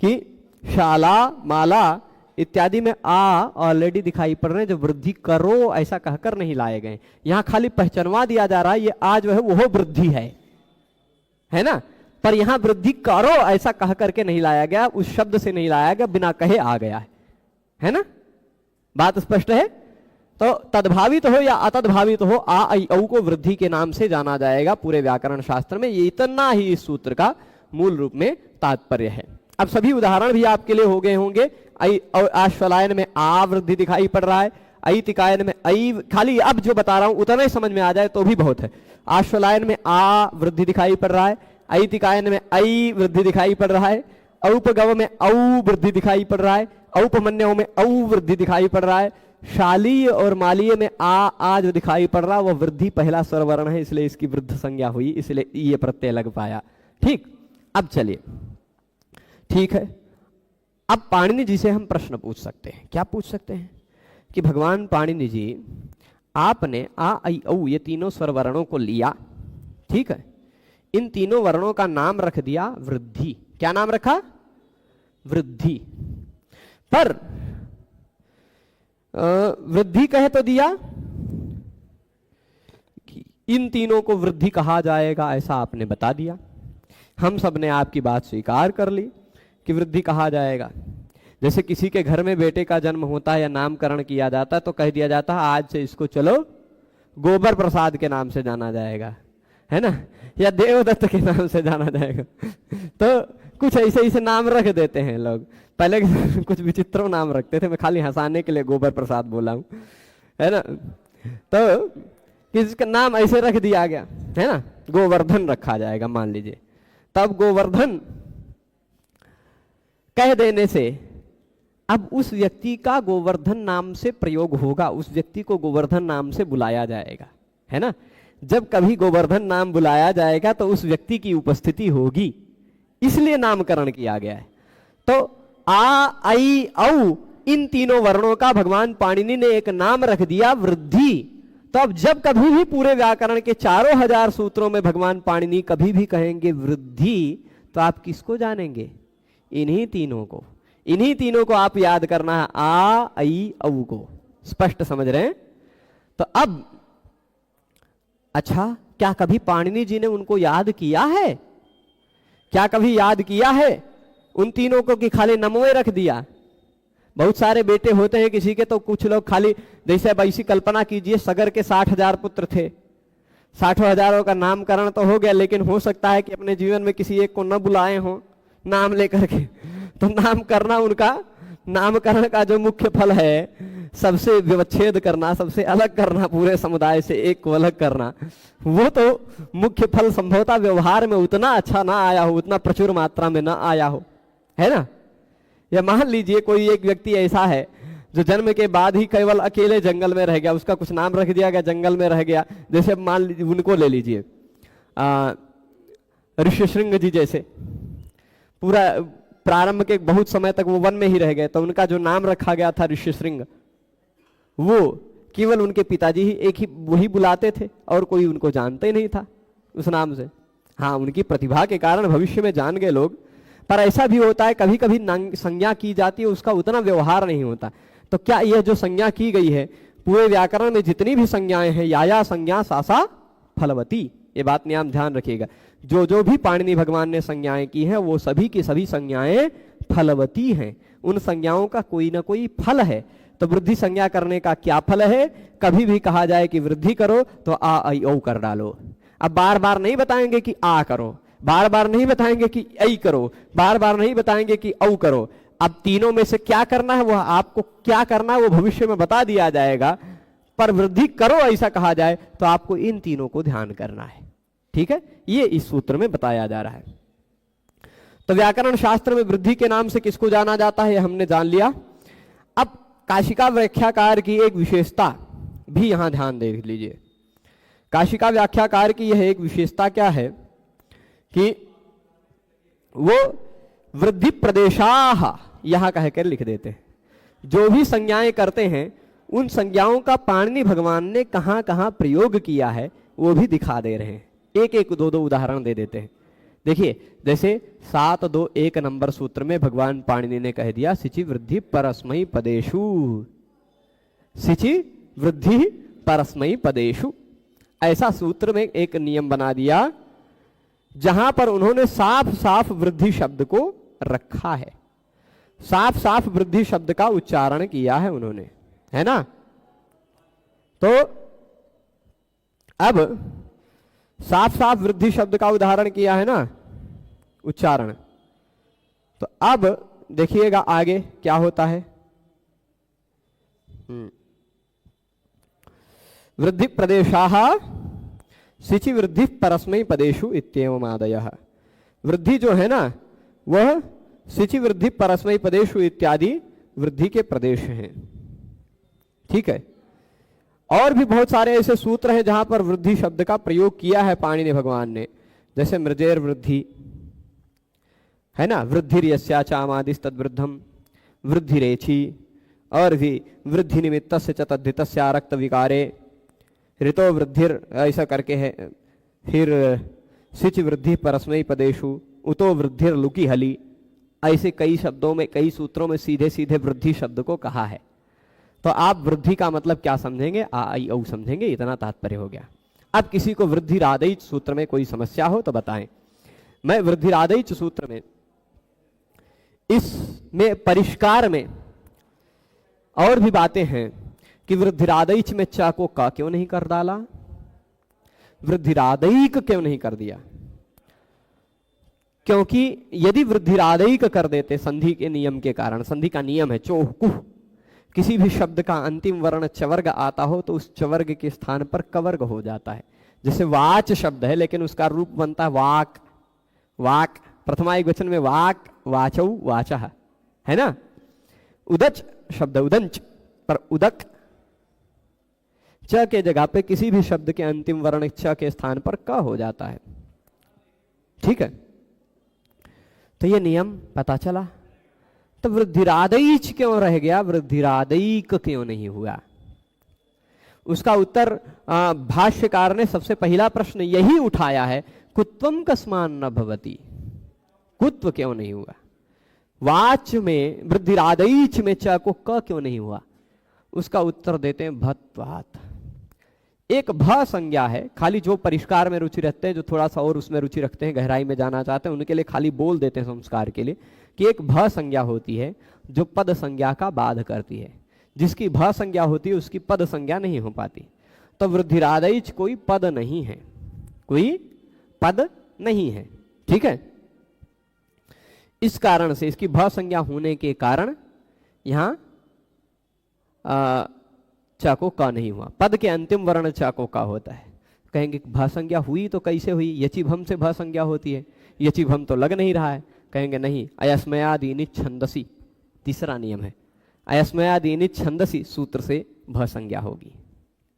कि शाला माला इत्यादि में आ ऑलरेडी दिखाई पड़ रहे हैं, जो वृद्धि करो ऐसा कहकर नहीं लाए गए। यहां खाली पहचानवा दिया जा रहा है, ये आ जो है वो वृद्धि है ना, पर यहां वृद्धि करो ऐसा कह करके नहीं लाया गया, उस शब्द से नहीं लाया गया, बिना कहे आ गया है ना। बात स्पष्ट है। तो तद्भावित हो या अतद्भावित हो, आ ऐ औ को वृद्धि के नाम से जाना जाएगा पूरे व्याकरण शास्त्र में। ये इतना ही इस सूत्र का मूल रूप में तात्पर्य है। अब सभी उदाहरण भी आपके लिए हो गए होंगे। आश्वलायन में आ वृद्धि दिखाई पड़ रहा है, ऐतिकायन में ऐ, खाली अब जो बता रहा हूं उतना ही समझ में आ जाए तो भी बहुत है। आश्वलायन में आ वृद्धि दिखाई पड़ रहा है, ऐतिकायन में ऐ वृद्धि दिखाई पड़ रहा है, औपगव में औ वृद्धि दिखाई पड़ रहा है, औपमन्यव में औ वृद्धि दिखाई पड़ रहा है, शालीय और मालीय में आ जो दिखाई पड़ रहा है वह वृद्धि पहला स्वरवर्ण है, इसलिए इसकी वृद्ध संज्ञा हुई, इसलिए ये प्रत्यय लग पाया। ठीक, अब चलिए, ठीक है। अब पाणिनि जी से हम प्रश्न पूछ सकते हैं। क्या पूछ सकते हैं कि भगवान पाणिनि जी, आपने आ ऐ औ ये तीनों स्वर वर्णों को लिया, ठीक है, इन तीनों वर्णों का नाम रख दिया वृद्धि। क्या नाम रखा? वृद्धि। पर वृद्धि कहे तो दिया कि इन तीनों को वृद्धि कहा जाएगा, ऐसा आपने बता दिया। हम सब ने आपकी बात स्वीकार कर ली कि वृद्धि कहा जाएगा। जैसे किसी के घर में बेटे का जन्म होता है या नामकरण किया जाता है तो कह दिया जाता है आज से इसको चलो गोबर प्रसाद के नाम से जाना जाएगा, है ना, या देवदत्त के नाम से जाना जाएगा। तो कुछ ऐसे ऐसे नाम रख देते हैं लोग। पहले कुछ विचित्र नाम रखते थे, मैं खाली हंसाने के लिए गोबर प्रसाद बोला हूं, है ना। तो किसी का नाम ऐसे रख दिया गया, है ना, गोवर्धन रखा जाएगा मान लीजिए। तब गोवर्धन कह देने से अब उस व्यक्ति का गोवर्धन नाम से प्रयोग होगा, उस व्यक्ति को गोवर्धन नाम से बुलाया जाएगा, है ना। जब कभी गोवर्धन नाम बुलाया जाएगा तो उस व्यक्ति की उपस्थिति होगी, इसलिए नामकरण किया गया है। तो आ ऐ औ इन तीनों वर्णों का भगवान पाणिनि ने एक नाम रख दिया वृद्धि। तो अब जब कभी भी पूरे व्याकरण के 4000 सूत्रों में भगवान पाणिनि कभी भी कहेंगे वृद्धि, तो आप किसको जानेंगे? इन्हीं तीनों को। इन्हीं तीनों को आप याद करना है, आ ऐ औ को। स्पष्ट समझ रहे हैं? तो अब अच्छा, क्या कभी पाणिनि जी ने उनको याद किया है? क्या कभी याद किया है उन तीनों को कि खाली नमोए रख दिया? बहुत सारे बेटे होते हैं किसी के, तो कुछ लोग खाली, जैसे अब ऐसी कल्पना कीजिए सगर के 60,000 पुत्र थे, 60,000 का नामकरण तो हो गया, लेकिन हो सकता है कि अपने जीवन में किसी एक को न बुलाए हों नाम लेकर के। तो नाम करना, उनका नामकरण का जो मुख्य फल है, सबसे विच्छेद करना, सबसे अलग करना, पूरे समुदाय से एक को अलग करना, वो तो मुख्य फल संभवतः व्यवहार में उतना अच्छा ना आया हो, उतना प्रचुर मात्रा में ना आया हो, है ना। या मान लीजिए कोई एक व्यक्ति ऐसा है जो जन्म के बाद ही केवल अकेले जंगल में रह गया, उसका कुछ नाम रख दिया गया, जंगल में रह गया। जैसे मान लीजिए उनको ले लीजिए, ऋष्यशृंग जी जैसे, पूरा प्रारंभ के बहुत समय तक वो वन में ही रह गए, तो उनका जो नाम रखा गया था ऋष्यशृंग, वो केवल उनके पिताजी ही एक ही वही बुलाते थे और कोई उनको जानते ही नहीं था उस नाम से। हाँ, उनकी प्रतिभा के कारण भविष्य में जान गए लोग, पर ऐसा भी होता है कभी कभी संज्ञा की जाती है, उसका उतना व्यवहार नहीं होता। तो क्या यह जो संज्ञा की गई है, पूरे व्याकरण में जितनी भी संज्ञाएं हैं, या संज्ञा सासा फलवती, ये बात में आप ध्यान रखिएगा। जो जो भी पाणिनि भगवान ने संज्ञाएं की हैं वो सभी की सभी संज्ञाएं फलवती हैं, उन संज्ञाओं का कोई ना कोई फल है। तो वृद्धि संज्ञा करने का क्या फल है? कभी भी कहा जाए कि वृद्धि करो तो आ ऐ औ कर डालो। अब बार बार नहीं बताएंगे कि आ करो, बार बार नहीं बताएंगे कि ऐ करो, बार बार नहीं बताएंगे कि औ करो। अब तीनों में से क्या करना है, वह आपको क्या करना है वो भविष्य में बता दिया जाएगा, पर वृद्धि करो ऐसा कहा जाए तो आपको इन तीनों को ध्यान करना है। ठीक है, ये इस सूत्र में बताया जा रहा है। तो व्याकरण शास्त्र में वृद्धि के नाम से किसको जाना जाता है, हमने जान लिया। अब काशिका व्याख्याकार की एक विशेषता भी यहां ध्यान दे लीजिए। काशिका व्याख्याकार की यह एक विशेषता क्या है कि वो वृद्धि प्रदेशाह यहां कहकर लिख देते हैं। जो भी संज्ञाएं करते हैं उन संज्ञाओं का पाणिनि भगवान ने कहां कहां प्रयोग किया है वो भी दिखा दे रहे हैं। एक एक दो दो उदाहरण दे देते हैं। देखिए, जैसे 7-2-1 नंबर सूत्र में भगवान पाणिनि ने कह दिया सिचि वृद्धि परस्मै पदेषु, सिचि वृद्धि परस्मै पदेषु। ऐसा सूत्र में एक नियम बना दिया जहां पर उन्होंने साफ साफ वृद्धि शब्द को रखा है, साफ साफ वृद्धि शब्द का उच्चारण किया है उन्होंने, है ना। तो अब साफ साफ वृद्धि शब्द का उदाहरण किया है ना, उच्चारण। तो अब देखिएगा आगे क्या होता है। वृद्धि प्रदेशाः सिचि वृद्धि परस्मै पदेषु इत्येवम् आदयः। वृद्धि जो है ना वह सिचि वृद्धि परस्मै पदेषु इत्यादि वृद्धि के प्रदेश हैं। ठीक है, और भी बहुत सारे ऐसे सूत्र हैं जहां पर वृद्धि शब्द का प्रयोग किया है पाणिनि भगवान ने, जैसे मृजेर वृद्धि है ना, वृद्धि यस्याचामादिस तद्वृद्धम, वृद्धि रेची, और भी वृद्धि निमित्तस्य च तद्धितस्य आरक्त विकारे, ऋतो वृद्धिर ऐसा करके है, फिर सिच वृद्धि परस्मै पदेषु, उतो वृद्धिर लुकी हली, ऐसे कई शब्दों में कई सूत्रों में सीधे सीधे वृद्धि शब्द को कहा है। तो आप वृद्धि का मतलब क्या समझेंगे, आ आई औ समझेंगे, इतना तात्पर्य हो गया। अब किसी को वृद्धिरादैच सूत्र में कोई समस्या हो तो बताएं। मैं वृद्धिरादैच सूत्र में इसमें परिष्कार में और भी बातें हैं कि वृद्धिरादैच में च को क क्यों नहीं कर डाला, वृद्धिरादैक क्यों नहीं कर दिया। क्योंकि यदि वृद्धिरादैक कर देते संधि के नियम के कारण, संधि का नियम है चोह कुह, किसी भी शब्द का अंतिम वर्ण चवर्ग आता हो तो उस चवर्ग के स्थान पर कवर्ग हो जाता है। जैसे वाच शब्द है लेकिन उसका रूप बनता है वाक, वाक प्रथमा एक वचन में वाक, वाचौ वाचः, है ना। उदच शब्द उदंच, पर उदक, च के जगह पे किसी भी शब्द के अंतिम वर्ण च के स्थान पर क हो जाता है। ठीक है, तो ये नियम पता चला। तो वृद्धिरादैच क्यों रह गया, वृद्धिरादैक क्यों नहीं हुआ। उसका उत्तर भाष्यकार ने सबसे पहला प्रश्न यही उठाया है, कुत्वम कस्मान न भवति, कुत्व क्यों नहीं हुआ। वाच में वृद्धिरादैच में च को क क्यों नहीं हुआ, उसका उत्तर देते हैं भत्वात्। एक भ संज्ञा है, खाली जो परिष्कार में रुचि रखते हैं, जो थोड़ा सा और उसमें रुचि रखते हैं, गहराई में जाना चाहते हैं, उनके लिए खाली बोल देते हैं संस्कार के लिए कि एक भ संज्ञा होती है जो पद संज्ञा का बाध करती है। जिसकी भ संज्ञा होती है उसकी पद संज्ञा नहीं हो पाती। तो वृद्धिरादैच कोई पद नहीं है, कोई पद नहीं है। ठीक है, इस कारण से इसकी भ संज्ञा होने के कारण यहां च को क नहीं हुआ। पद के अंतिम वर्ण च को क होता है। कहेंगे भ संज्ञा हुई तो कैसे हुई, यचिभम से भ संज्ञा होती है, यचिभम तो लग नहीं रहा है। कहेंगे नहीं, अयस्मयादीनि छंदसी, तीसरा नियम है, अयस्मयादीनि छंदसी सूत्र से भ संज्ञा होगी।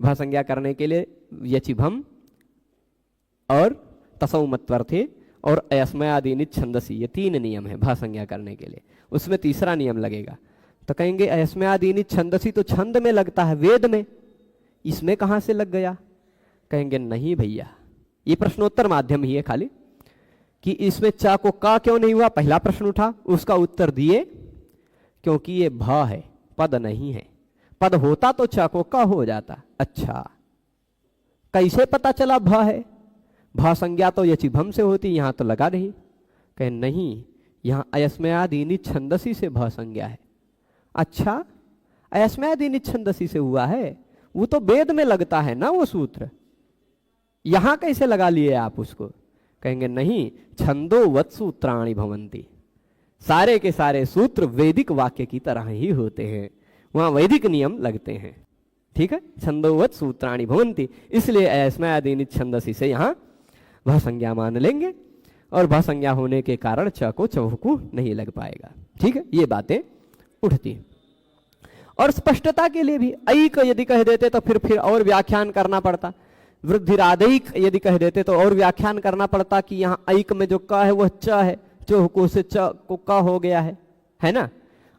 भ संज्ञा करने के लिए यचिभम और तसौ मत्वर्थे और अयस्मयादीनि छंदसी, ये तीन नियम है भ संज्ञा करने के लिए, उसमें तीसरा नियम लगेगा। तो कहेंगे अयस्मयादीनि छंदसी तो छंद में लगता है, वेद में, इसमें कहां से लग गया। कहेंगे नहीं भैया, ये प्रश्नोत्तर माध्यम ही है खाली, कि इसमें च को क क्यों नहीं हुआ। पहला प्रश्न उठा, उसका उत्तर दिए क्योंकि ये भ है, पद नहीं है। पद होता तो च को क हो जाता। अच्छा, कैसे पता चला भ है, भ संज्ञा तो यचिभम से होती, यहां तो लगा नहीं। कहे नहीं, यहां अयस्मयादीनि छंदसी से भ संज्ञा है। अच्छा, अयस्मयादीनि छंदसी से हुआ है, वो तो वेद में लगता है ना वो सूत्र, यहां कैसे लगा लिए आप उसको। कहेंगे नहीं, छंदोवत् सूत्राणि भवन्ति, सारे के सारे सूत्र वैदिक वाक्य की तरह ही होते हैं, वहां वैदिक नियम लगते हैं। ठीक है, छंदोवत् सूत्राणि भवन्ति, इसलिए अयस्मयादीनि छंदसी से यहां भ संज्ञा मान लेंगे, और भ संज्ञा होने के कारण च को चौहकू नहीं लग पाएगा। ठीक है, ये बातें उठती। और स्पष्टता के लिए भी ऐक यदि कह देते तो फिर और व्याख्यान करना पड़ता। वृद्धिरादैक यदि कह देते तो और व्याख्यान करना पड़ता कि यहाँ ऐक में जो क है वह च है, चौहकू से च को क हो गया है ना।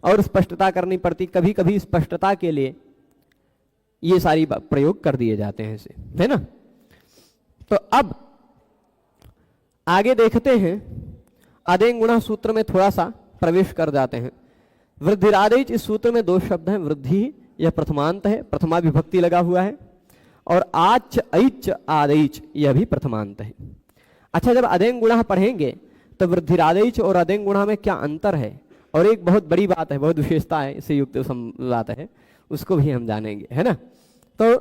और स्पष्टता करनी पड़ती, कभी कभी स्पष्टता के लिए ये सारी प्रयोग कर दिए जाते हैं इसे, है ना। तो अब आगे देखते हैं, अदेंग गुणा सूत्र में थोड़ा सा प्रवेश कर जाते हैं। वृद्धिरादैच, इस सूत्र में दो शब्द हैं, वृद्धि यह प्रथमांत है, प्रथमा विभक्ति लगा हुआ है, और आच ऐच आदैच यह भी प्रथमांत है। अच्छा, जब अदेंग गुणा पढ़ेंगे तो वृद्धिरादैच और अदेंग गुणा में क्या अंतर है, और एक बहुत बड़ी बात है, बहुत विशेषता है, इससे युक्त बात है, उसको भी हम जानेंगे, है ना। तो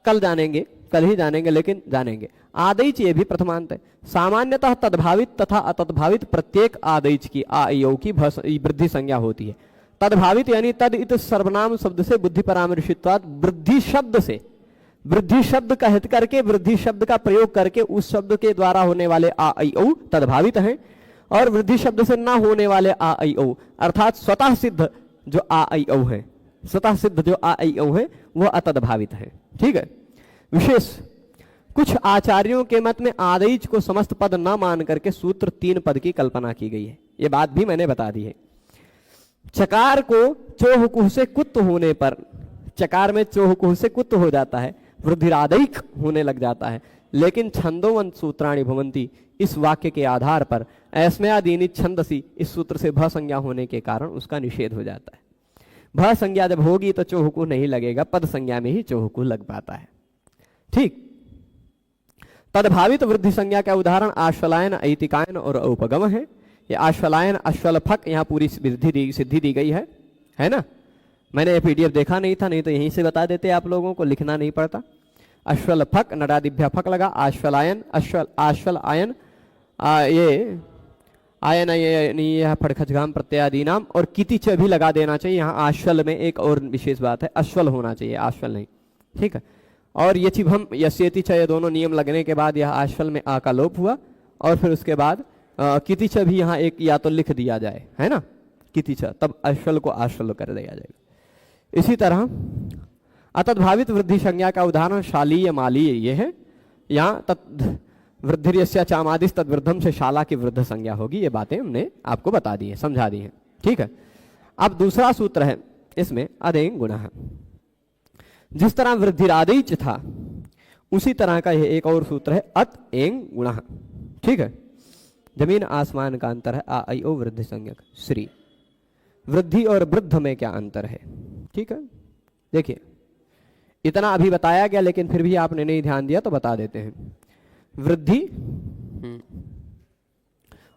कल जानेंगे, कल ही जानेंगे, लेकिन जानेंगे। आदैच ये भी प्रथमांत है। सामान्यतः तद्भावित तथा अतद्भावित प्रत्येक आदैच की आ की वृद्धि संज्ञा होती है। तदभावित यानी तद इत सर्वनाम शब्द से बुद्धि परामर्शित्वात्, वृद्धि शब्द से, वृद्धि शब्द का हित करके, वृद्धि शब्द का प्रयोग करके उस शब्द के द्वारा होने वाले आ आई औ तदभावित हैं, और वृद्धि शब्द से ना होने वाले आ आई औ अर्थात स्वतः सिद्ध जो आ आई औ है, स्वतः सिद्ध जो आ आई औ है वह अतदभावित है। ठीक है। विशेष कुछ आचार्यों के मत में आदेश को समस्त पद न मान करके सूत्र 3 पद की कल्पना की गई है। यह बात भी मैंने बता दी है। चकार को चोह कुह से कुत्त होने पर, चकार में चोह कुह से कुत्त हो जाता है, वृद्धिरादैक होने लग जाता है, लेकिन छंदोवंत सूत्राणि भवंती, इस वाक्य के आधार पर ऐस्मयादीनि छंदसी, इस सूत्र से भ संज्ञा होने के कारण उसका निषेध हो जाता है। भ संज्ञा जब होगी तो चोह कुह नहीं लगेगा, पद संज्ञा में ही चोह कुह लग पाता है। ठीक। तदभावित वृद्धि संज्ञा का उदाहरण आश्वलायन, ऐतिकायन और औपगम है। ये आश्वलायन, अश्वलफक, यहाँ पूरी सिद्धि दी गई है ना। मैंने ये पीडीएफ देखा नहीं था, नहीं तो यहीं से बता देते आप लोगों को, लिखना नहीं पड़ता। अश्वलफक, नडादिभ्या फक लगा, आश्वलायन, आश्वल आयन, ये आयन ये फड़खजगाम प्रत्यादि नाम, और कितिच भी लगा देना चाहिए। यहाँ आश्वल में एक और विशेष बात है, अश्वल होना चाहिए, आश्वल नहीं। ठीक है। और ये चिभम यस्येति च, ये दोनों नियम लगने के बाद यह आश्वल में आ का लोप हुआ, और फिर उसके बाद कितिच भी यहाँ एक या तो लिख दिया जाए, है ना, कितिच, तब अश्वल को आश्वल कर दिया जाएगा। इसी तरह अतद्भावित वृद्धि संज्ञा का उदाहरण शालीय मालीय ये है। यहाँ तद वृद्धिर्यस्य चामादिस तद्वृद्धम से शाला की वृद्ध संज्ञा होगी। ये बातें हमने आपको बता दी है, समझा दी है। ठीक है। अब दूसरा सूत्र है इसमें अदेंग गुण है। जिस तरह वृद्धिरादैच था उसी तरह का यह एक और सूत्र है अत एंग गुण। ठीक है। जमीन आसमान का अंतर है, आ आई ओ वृद्धि संज्ञक श्री। वृद्धि और वृद्ध में क्या अंतर है? ठीक है। देखिए इतना अभी बताया गया, लेकिन फिर भी आपने नहीं ध्यान दिया तो बता देते हैं। वृद्धि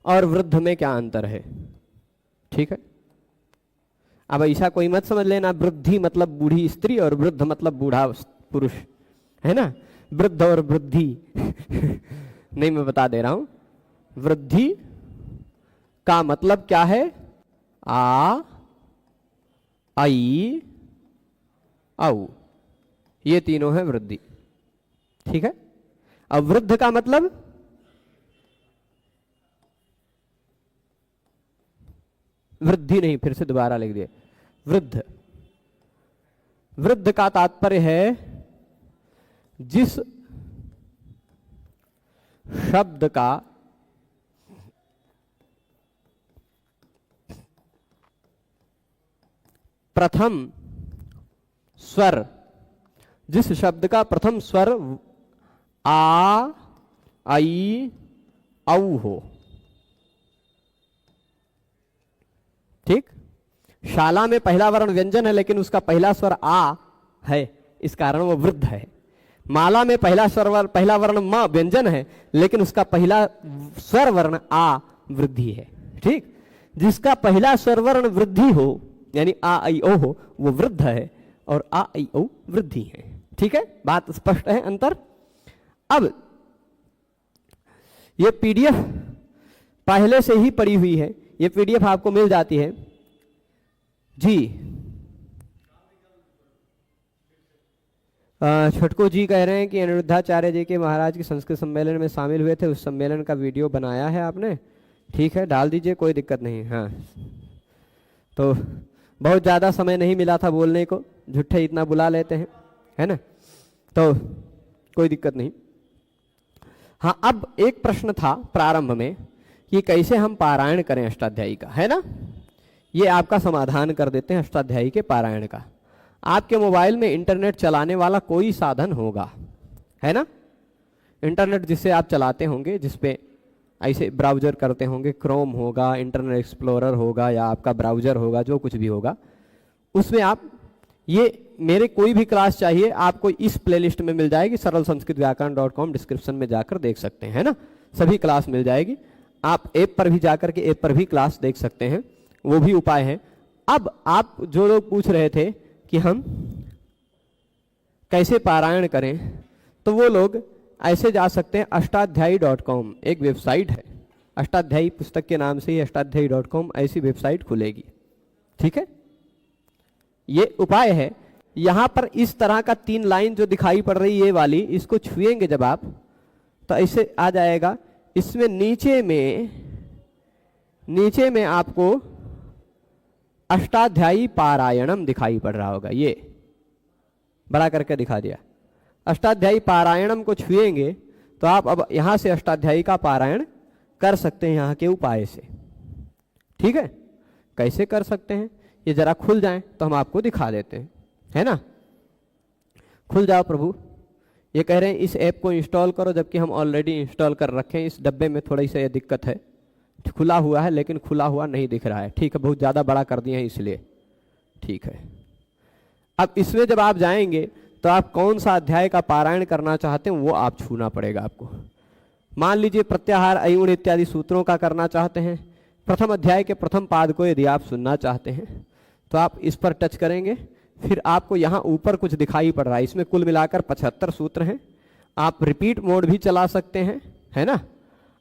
और वृद्ध में क्या अंतर है? ठीक है। अब ऐसा कोई मत समझ लेना वृद्धि मतलब बूढ़ी स्त्री और वृद्ध मतलब बूढ़ा पुरुष, है ना। वृद्ध और वृद्धि नहीं, मैं बता दे रहा हूं। वृद्धि का मतलब क्या है? आ आई औ, ये तीनों है वृद्धि। ठीक है। अब वृद्ध का मतलब वृद्धि नहीं, फिर से दोबारा लिख दिए वृद्ध। वृद्ध का तात्पर्य है जिस शब्द का प्रथम स्वर, जिस शब्द का प्रथम स्वर आ आई औ हो। ठीक। शाला में पहला वर्ण व्यंजन है लेकिन उसका पहला स्वर आ है, इस कारण वो वृद्ध है। माला में पहला वर्ण म व्यंजन है लेकिन उसका पहला स्वर वर्ण आ वृद्धि है। ठीक। जिसका पहला स्वर वर्ण वृद्धि हो यानी आ आई ओ हो वो वृद्ध है, और आ आई ओ वृद्धि है। ठीक है। बात स्पष्ट है, अंतर। अब ये पीडीएफ पहले से ही पड़ी हुई है, ये पीडीएफ आपको मिल जाती है जी। छटको जी कह रहे हैं कि अनिरुद्धाचार्य जी के महाराज के संस्कृत सम्मेलन में शामिल हुए थे, उस सम्मेलन का वीडियो बनाया है आपने? ठीक है, डाल दीजिए, कोई दिक्कत नहीं। हाँ, तो बहुत ज़्यादा समय नहीं मिला था बोलने को, झूठे इतना बुला लेते हैं, है ना, तो कोई दिक्कत नहीं। हाँ, अब एक प्रश्न था प्रारंभ में कि कैसे हम पारायण करें अष्टाध्यायी का, है ना। ये आपका समाधान कर देते हैं अष्टाध्यायी के पारायण का। आपके मोबाइल में इंटरनेट चलाने वाला कोई साधन होगा, है ना। इंटरनेट जिससे आप चलाते होंगे, जिसपे ऐसे ब्राउजर करते होंगे, क्रोम होगा, इंटरनेट एक्सप्लोरर होगा, या आपका ब्राउजर होगा, जो कुछ भी होगा, उसमें आप ये मेरे कोई भी क्लास चाहिए आपको इस प्लेलिस्ट में मिल जाएगी, सरलसंस्कृतव्याकरण.com, डिस्क्रिप्शन में जाकर देख सकते हैं, है ना। सभी क्लास मिल जाएगी। आप ऐप पर भी जाकर के ऐप पर भी क्लास देख सकते हैं, वो भी उपाय है। अब आप जो लोग पूछ रहे थे कि हम कैसे पारायण करें, तो वो लोग ऐसे जा सकते हैं अष्टाध्यायी.com, एक वेबसाइट है, अष्टाध्यायी पुस्तक के नाम से ही अष्टाध्यायी.com ऐसी वेबसाइट खुलेगी। ठीक है, ये उपाय है। यहां पर इस तरह का 3 लाइन जो दिखाई पड़ रही ये वाली, इसको छुएंगे जब आप तो ऐसे आ जाएगा। इसमें नीचे में आपको अष्टाध्यायी पारायणम दिखाई पड़ रहा होगा, ये बड़ा करके दिखा दिया। अष्टाध्यायी पारायणम को छुएंगे तो आप अब यहां से अष्टाध्यायी का पारायण कर सकते हैं यहाँ के उपाय से। ठीक है, कैसे कर सकते हैं ये जरा खुल जाएं तो हम आपको दिखा देते हैं, है ना। खुल जाओ प्रभु। ये कह रहे हैं इस ऐप को इंस्टॉल करो, जबकि हम ऑलरेडी इंस्टॉल कर रखे हैं। इस डब्बे में थोड़ी सी ये दिक्कत है, खुला हुआ है लेकिन खुला हुआ नहीं दिख रहा है। ठीक है, बहुत ज़्यादा बड़ा कर दिए हैं इसलिए। ठीक है, अब इसमें जब आप जाएंगे तो आप कौन सा अध्याय का पारायण करना चाहते हैं वो आप छूना पड़ेगा आपको। मान लीजिए प्रत्याहार, अयुण इत्यादि सूत्रों का करना चाहते हैं, प्रथम अध्याय के प्रथम पाद को यदि आप सुनना चाहते हैं तो आप इस पर टच करेंगे। फिर आपको यहाँ ऊपर कुछ दिखाई पड़ रहा है, इसमें कुल मिलाकर 75 सूत्र हैं। आप रिपीट मोड भी चला सकते हैं, है ना।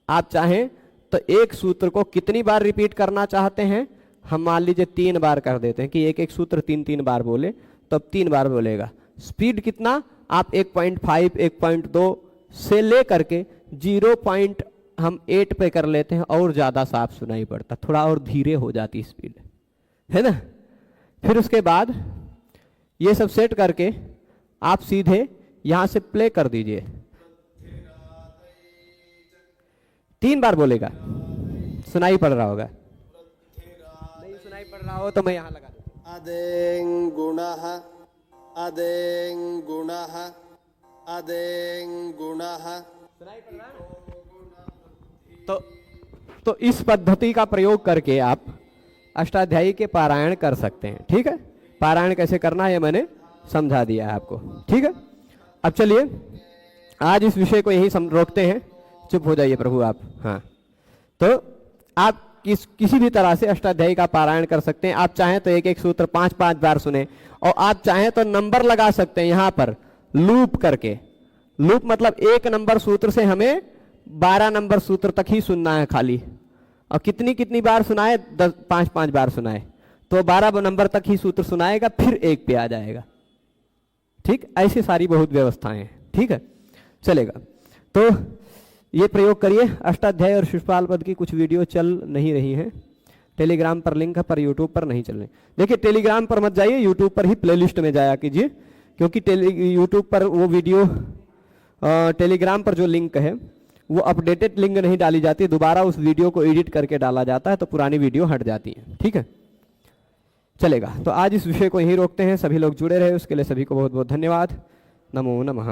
आप चाहें तो एक सूत्र को कितनी बार रिपीट करना चाहते हैं, हम मान लीजिए 3 बार कर देते हैं कि एक एक सूत्र 3-3 बार बोले, तो अब 3 बार बोलेगा। स्पीड कितना, आप 1.5, 1.2 से ले करके 0.8 पे कर लेते हैं और ज़्यादा साफ सुनाई पड़ता, थोड़ा और धीरे हो जाती स्पीड, है ना। फिर उसके बाद ये सब सेट करके आप सीधे यहाँ से प्ले कर दीजिए। 3 बार बोलेगा, सुनाई पड़ रहा होगा। नहीं सुनाई पड़ रहा हो तो मैं यहाँ लगा दूँ। अदें गुणः अदें गुणः अदें गुणः। सुनाई पड़ रहा है ना? तो इस पद्धति का प्रयोग करके आप अष्टाध्यायी के पारायण कर सकते हैं। ठीक है, पारायण कैसे करना है मैंने समझा दिया है आपको। ठीक है, अब चलिए आज इस विषय को यहीं रोकते हैं। चुप हो जाइए प्रभु आप। हाँ, तो आप किसी भी तरह से अष्टाध्यायी का पारायण कर सकते हैं। आप चाहें तो एक एक सूत्र 5-5 बार सुने, और आप चाहें तो नंबर लगा सकते हैं यहाँ पर लूप करके। लूप मतलब 1 नंबर सूत्र से हमें 12 नंबर सूत्र तक ही सुनना है खाली, और कितनी बार सुनाए, 5-5 बार सुनाए तो 12 नंबर तक ही सूत्र सुनाएगा, फिर 1 पे आ जाएगा। ठीक, ऐसी सारी बहुत व्यवस्थाएं हैं। ठीक है, चलेगा। तो ये प्रयोग करिए। अष्टाध्याय और शिशुपाल पद की कुछ वीडियो चल नहीं रही हैं, टेलीग्राम पर लिंक है, पर यूट्यूब पर नहीं चल रही। देखिए टेलीग्राम पर मत जाइए, यूट्यूब पर ही प्लेलिस्ट में जाया कीजिए, क्योंकि यूट्यूब पर वो वीडियो, टेलीग्राम पर जो लिंक है वो अपडेटेड लिंक नहीं डाली जाती, दोबारा उस वीडियो को एडिट करके डाला जाता है, तो पुरानी वीडियो हट जाती है। ठीक है, चलेगा। तो आज इस विषय को यहीं रोकते हैं। सभी लोग जुड़े रहे उसके लिए सभी को बहुत बहुत धन्यवाद। नमो नमः।